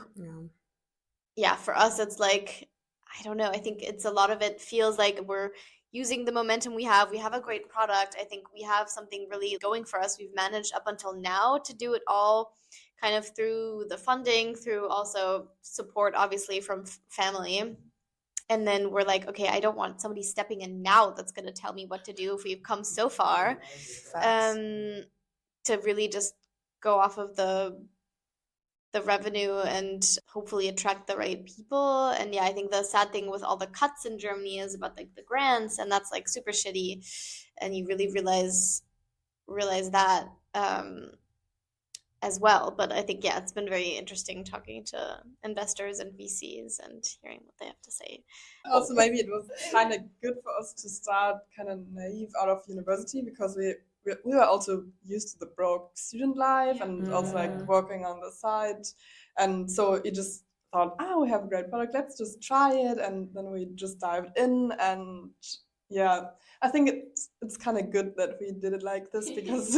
yeah, for us, it's like, I don't know. I think it's a lot of it feels like we're using the momentum we have. We have a great product. I think we have something really going for us. We've managed up until now to do it all kind of through the funding, through also support, obviously, from family. And then we're like, okay, I don't want somebody stepping in now that's going to tell me what to do if we've come so far. To really just go off of the revenue and hopefully attract the right people. And yeah, I think the sad thing with all the cuts in Germany is about like the grants, and that's like super shitty. And you really realize that as well. But I think, yeah, it's been very interesting talking to investors and VCs and hearing what they have to say. Also, maybe it was kind of good for us to start kind of naive out of university, because we were also used to the broke student life and also like working on the side. And so you just thought, we have a great product, let's just try it. And then we just dived in. And yeah, I think it's kind of good that we did it like this, because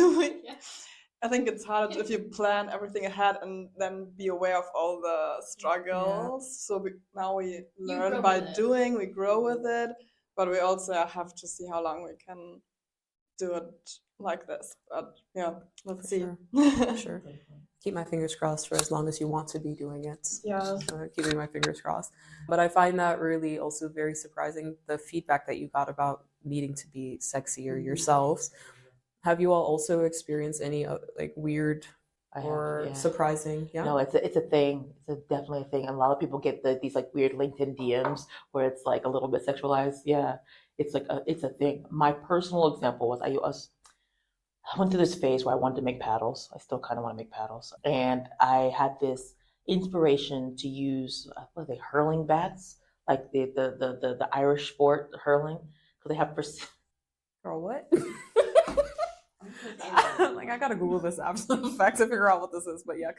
I think it's hard if you plan everything ahead and then be aware of all the struggles. Yeah. So now we learn by doing, we grow with it, but we also have to see how long we can do it like this. But yeah, let's see. Sure. Keep my fingers crossed for as long as you want to be doing it. Yeah. Keeping my fingers crossed. But I find that really also very surprising, the feedback that you got about needing to be sexier yourselves. Have you all also experienced any like weird or surprising? Yeah. No, it's a thing. It's definitely a thing. And a lot of people get these like weird LinkedIn DMs where it's like a little bit sexualized. Yeah, it's like it's a thing. My personal example was I went through this phase where I wanted to make paddles. I still kind of want to make paddles, and I had this inspiration to use what are they, hurling bats, like the Irish sport hurling, because they have Girl, what? Like I gotta Google this after the fact to figure out what this is, but yeah.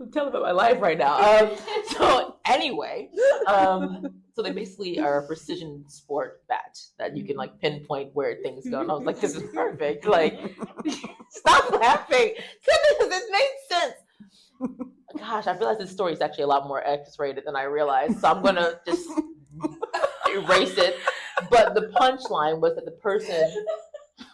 I'm telling about my life right now. So anyway, so they basically are a precision sport bat that you can like pinpoint where things go. And I was like, this is perfect. Like, stop laughing. It makes sense. Gosh, I realized this story is actually a lot more X-rated than I realized. So I'm gonna just erase it. But the punchline was that the person,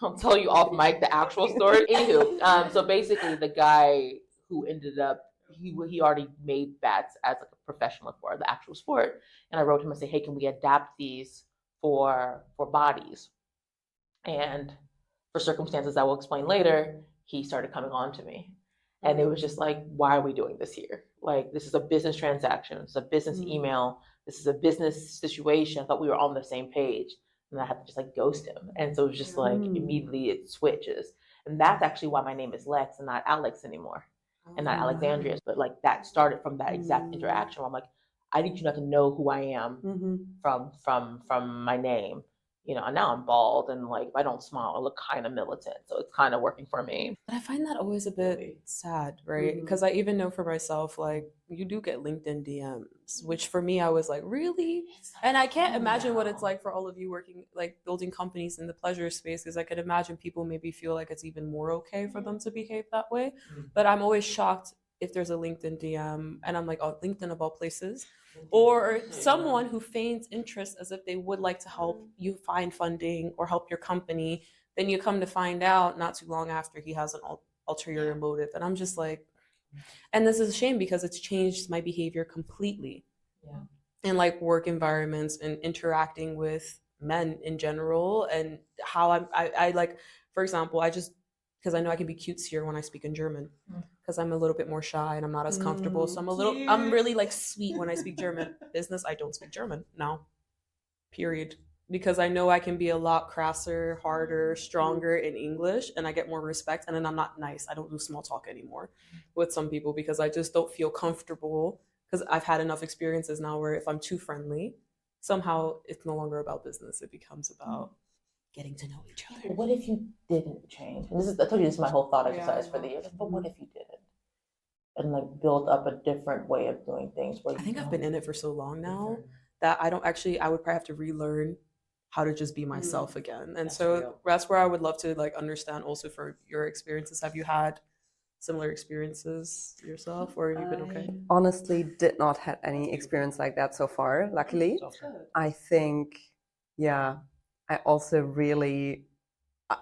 I'll tell you off mic the actual story. Anywho, so basically the guy who ended up, he already made bats as like a professional for the actual sport. And I wrote him and say, hey, can we adapt these for bodies? And for circumstances I will explain later, he started coming on to me. And it was just like, why are we doing this here? Like, this is a business transaction. It's a business email. This is a business situation. I thought we were on the same page. And I had to just like ghost him. And so it was just like, immediately it switches. And that's actually why my name is Lex and not Alex anymore. And not Alexandria. But like that started from that exact interaction where I'm like, I need you not to know who I am from my name. You know, and now I'm bald and like if I don't smile, I look kind of militant. So it's kind of working for me. But I find that always a bit sad, right? Because I even know for myself, like you do get LinkedIn DMs, which for me, I was like, really? And I can't imagine what it's like for all of you working, like building companies in the pleasure space, because I could imagine people maybe feel like it's even more okay for them to behave that way. But I'm always shocked if there's a LinkedIn DM and I'm like, oh, LinkedIn of all places. Or someone who feigns interest as if they would like to help you find funding or help your company. Then you come to find out not too long after he has an ulterior motive. And I'm just like, and this is a shame because it's changed my behavior completely in like work environments and interacting with men in general and how I like, for example, because I know I can be cutesier when I speak in German because I'm a little bit more shy and I'm not as comfortable. So I'm really like sweet when I speak German. Business, I don't speak German now, period. Because I know I can be a lot crasser, harder, stronger in English and I get more respect. And then I'm not nice. I don't do small talk anymore with some people because I just don't feel comfortable because I've had enough experiences now where if I'm too friendly, somehow it's no longer about business. It becomes about getting to know each other. What if you didn't change? And I told you this is my whole thought exercise for the year. But what if you didn't? And like build up a different way of doing things. I think I've been in it for so long now that I would probably have to relearn how to just be myself again. And that's where I would love to like understand also for your experiences. Have you had similar experiences yourself or have you been okay? Honestly, did not have any experience like that so far, luckily. I think, I also really,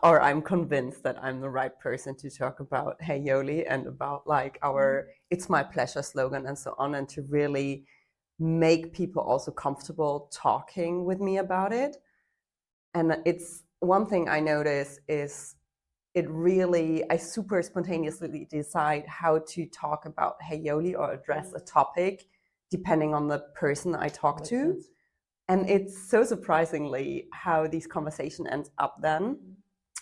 or I'm convinced that I'm the right person to talk about Hey Yoli and about like our It's My Pleasure slogan and so on, and to really make people also comfortable talking with me about it. And it's one thing I notice is I super spontaneously decide how to talk about Hey Yoli or address a topic depending on the person I talk to. And it's so surprisingly how these conversations end up then.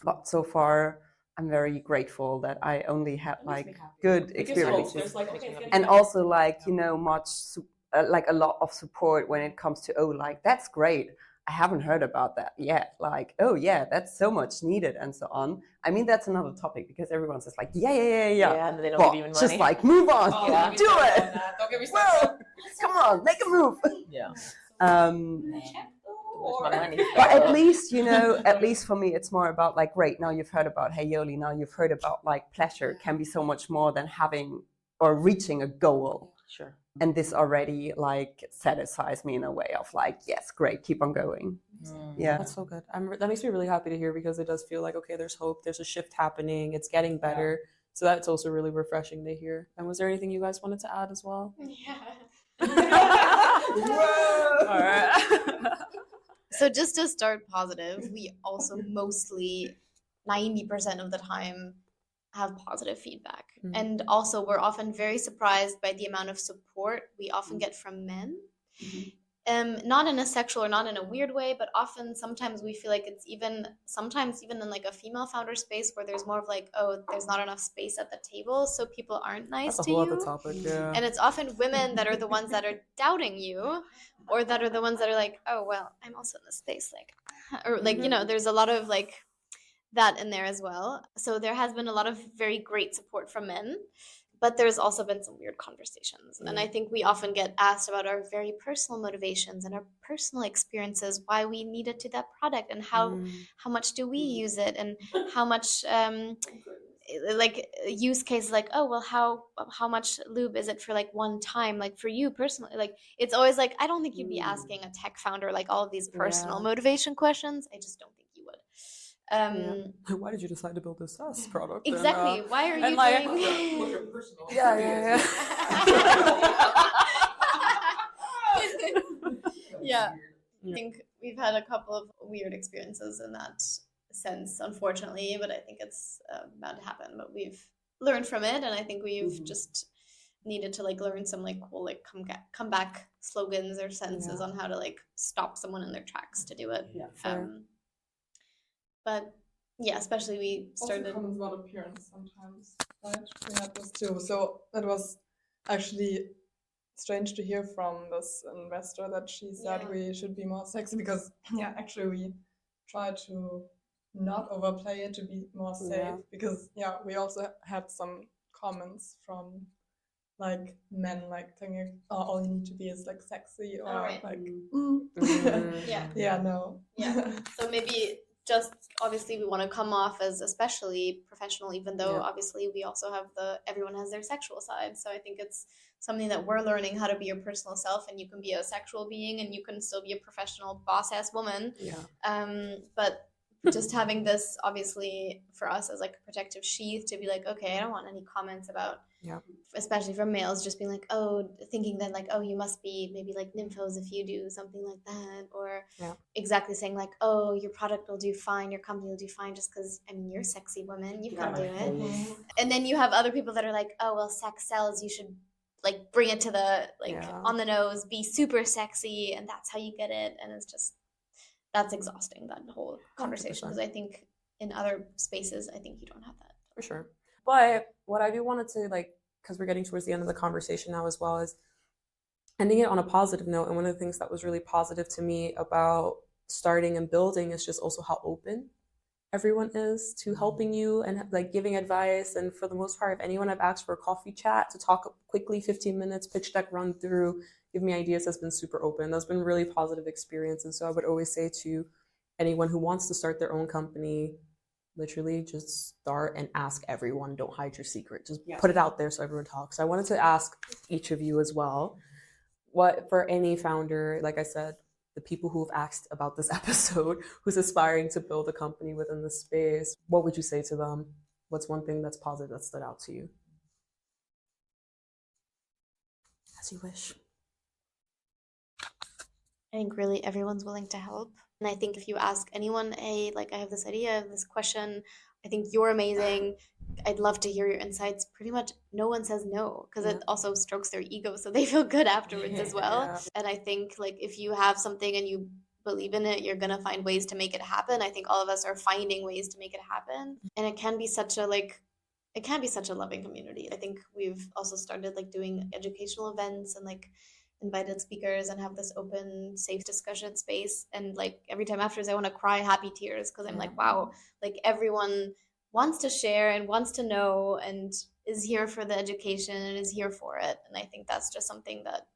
But so far, I'm very grateful that I only had like good experiences. And also like, like a lot of support when it comes to, like, that's great. I haven't heard about that yet. Like, oh yeah, that's so much needed and so on. I mean, that's another topic because everyone's just like, yeah. Yeah, and they don't give you even money. Just like, move on, do it. Don't get me started. Come on, make a move. Yeah. But at least, at least for me, it's more about like, great, now you've heard about Hey Yoli, now you've heard about like pleasure can be so much more than having or reaching a goal. Sure. And this already like satisfies me in a way of like, yes, great, keep on going. Yeah. That's so good. That makes me really happy to hear because it does feel like, okay, there's hope, there's a shift happening, it's getting better. So that's also really refreshing to hear. And was there anything you guys wanted to add as well? Yeah. All right. So just to start positive, we also mostly 90% of the time have positive feedback. Mm-hmm. And also we're often very surprised by the amount of support we often get from men. Mm-hmm. Not in a sexual or not in a weird way, but often sometimes we feel like it's even in like a female founder space where there's more of like, oh, there's not enough space at the table, so people aren't nice to you. That's a whole other topic, yeah. And it's often women that are the ones that are doubting you, or that are the ones that are like, oh, well, I'm also in this space, like, or like, there's a lot of like that in there as well. So there has been a lot of very great support from men. but there's also been some weird conversations. And I think we often get asked about our very personal motivations and our personal experiences, why we needed to that product, and how much do we use it, and how much like use cases like, oh well, how much lube is it for like one time, like for you personally. Like it's always like, I don't think you'd be asking a tech founder like all of these personal motivation questions. I just don't think you would. Why did you decide to build this SaaS product? Exactly. And, why are you like, doing What's your personal? yeah. Yeah. I think we've had a couple of weird experiences in that sense, unfortunately, but I think it's bound to happen. But we've learned from it, and I think we've just needed to like learn some like cool like comeback slogans or sentences on how to like stop someone in their tracks to do it. But yeah, especially we started also comments about appearance sometimes, right? We had this too. So it was actually strange to hear from this investor that she said we should be more sexy, because actually we try to not overplay it, to be more safe, because we also had some comments from like men like thinking, oh, all you need to be is like sexy, or so maybe just obviously we want to come off as especially professional, even though obviously we also have everyone has their sexual side. So I think it's something that we're learning, how to be your personal self, and you can be a sexual being and you can still be a professional boss ass woman. But just having this obviously for us as like a protective sheath to be like, okay, I don't want any comments about, especially from males, just being like, oh, thinking that like, oh, you must be maybe like nymphos if you do something like that, or exactly saying like, oh, your product will do fine, your company will do fine just because, I mean, you're a sexy woman, you can do it. And then you have other people that are like, oh, well, sex sells, you should like bring it to the like on the nose, be super sexy, and that's how you get it. And it's just, that's exhausting, that whole conversation, because I think in other spaces, I think you don't have that. For sure. But what I do want to like, because we're getting towards the end of the conversation now as well, is ending it on a positive note. And one of the things that was really positive to me about starting and building is just also how open everyone is to helping you and like giving advice. And for the most part, if anyone I've asked for a coffee chat to talk quickly, 15 minutes, pitch deck run through, give me ideas, has been super open. That's been a really positive experience. And so I would always say to anyone who wants to start their own company, literally just start and ask everyone. Don't hide your secret. Just put it out there so everyone talks. I wanted to ask each of you as well, what for any founder, like I said, the people who have asked about this episode, who's aspiring to build a company within the space, what would you say to them? What's one thing that's positive that stood out to you? As you wish. I think really everyone's willing to help. And I think if you ask anyone, hey, like I have this idea, I have this question, I think you're amazing, I'd love to hear your insights, pretty much no one says no, because it also strokes their ego so they feel good afterwards as well. And I think like if you have something and you believe in it, you're going to find ways to make it happen. I think all of us are finding ways to make it happen. And it can be such a loving community. I think we've also started like doing educational events and like invited speakers and have this open, safe discussion space. And like every time afterwards, I want to cry happy tears because I'm like, wow, like everyone wants to share and wants to know and is here for the education and is here for it. And I think that's just something that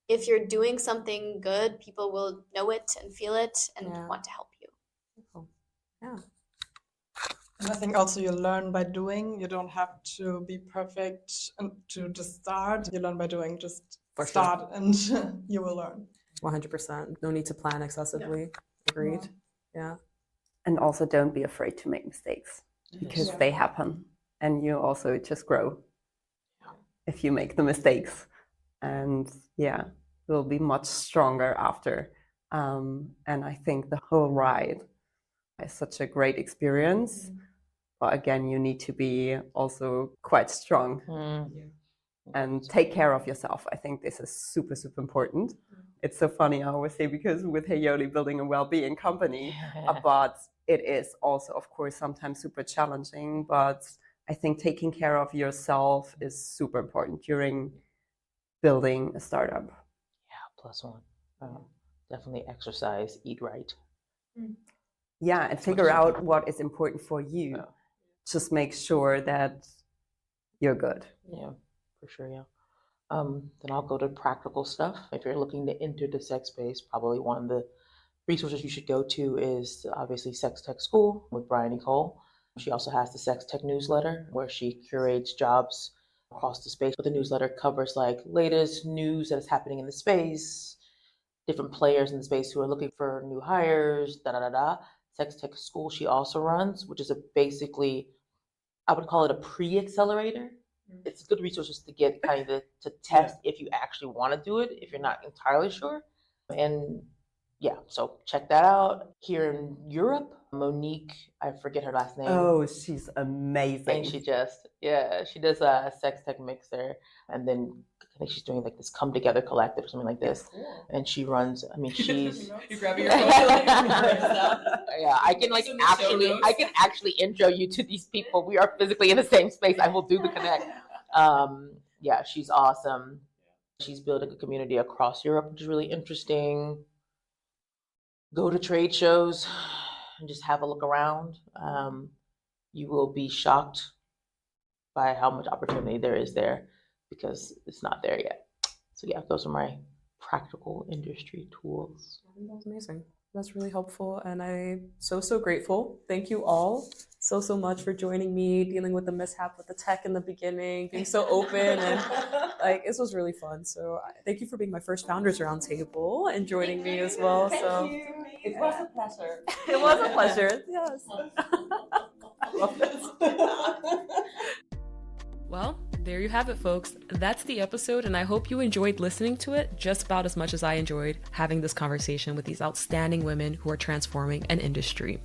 if you're doing something good, people will know it and feel it and want to help you. Yeah. And I think also you learn by doing. You don't have to be perfect and to just start. You learn by doing. Just start and you will learn. 100%. No need to plan excessively. Agreed. Yeah. And also don't be afraid to make mistakes because they happen. And you also just grow if you make the mistakes. And you'll be much stronger after. And I think the whole ride is such a great experience. But again, you need to be also quite strong and take care of yourself. I think this is super, super important. It's so funny, I always say, because with Heyoli building a well-being company, but it is also, of course, sometimes super challenging. But I think taking care of yourself is super important during building a startup. Yeah, +1. Definitely exercise, eat right. Yeah, and figure out what is important for you. Just make sure that you're good. Yeah. for sure, yeah. Then I'll go to practical stuff. If you're looking to enter the sex space, probably one of the resources you should go to is obviously Sex Tech School with Brian Nicole. She also has the Sex Tech newsletter where she curates jobs across the space. But the newsletter covers like latest news that is happening in the space, different players in the space who are looking for new hires, da da da da. Sex Tech School she also runs, which is a basically, I would call it a pre-accelerator. It's good resources to get kind of to test if you actually want to do it, if you're not entirely sure. And yeah, so check that out. Here in Europe, Monique, I forget her last name. Oh, she's amazing. And she does a sex tech mixer, and then I think she's doing like this Come Together collective or something like this. Cool. And she runs. I mean, she's. You're grabbing your phone. Yeah, I can actually intro you to these people. We are physically in the same space. I will do the connect. Yeah, she's awesome. She's building a community across Europe, which is really interesting. Go to trade shows and just have a look around. You will be shocked by how much opportunity there is there because it's not there yet. So yeah, those are my practical industry tools. That was amazing. That's really helpful, and I'm so grateful. Thank you all so much for joining me, dealing with the mishap with the tech in the beginning, being so open, and like this was really fun. So thank you for being my first Founders Roundtable and joining me as well. Thank you. It was a pleasure. It was a pleasure. Yes. I love this. Well, there you have it, folks. That's the episode, and I hope you enjoyed listening to it just about as much as I enjoyed having this conversation with these outstanding women who are transforming an industry.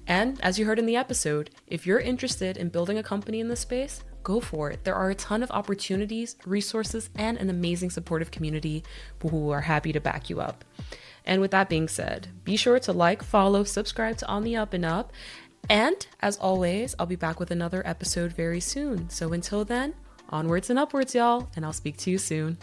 And as you heard in the episode, if you're interested in building a company in this space, go for it. There are a ton of opportunities, resources, and an amazing supportive community who are happy to back you up. And with that being said, be sure to like, follow, subscribe to On the Up and Up. And as always, I'll be back with another episode very soon. So until then, onwards and upwards, y'all, and I'll speak to you soon.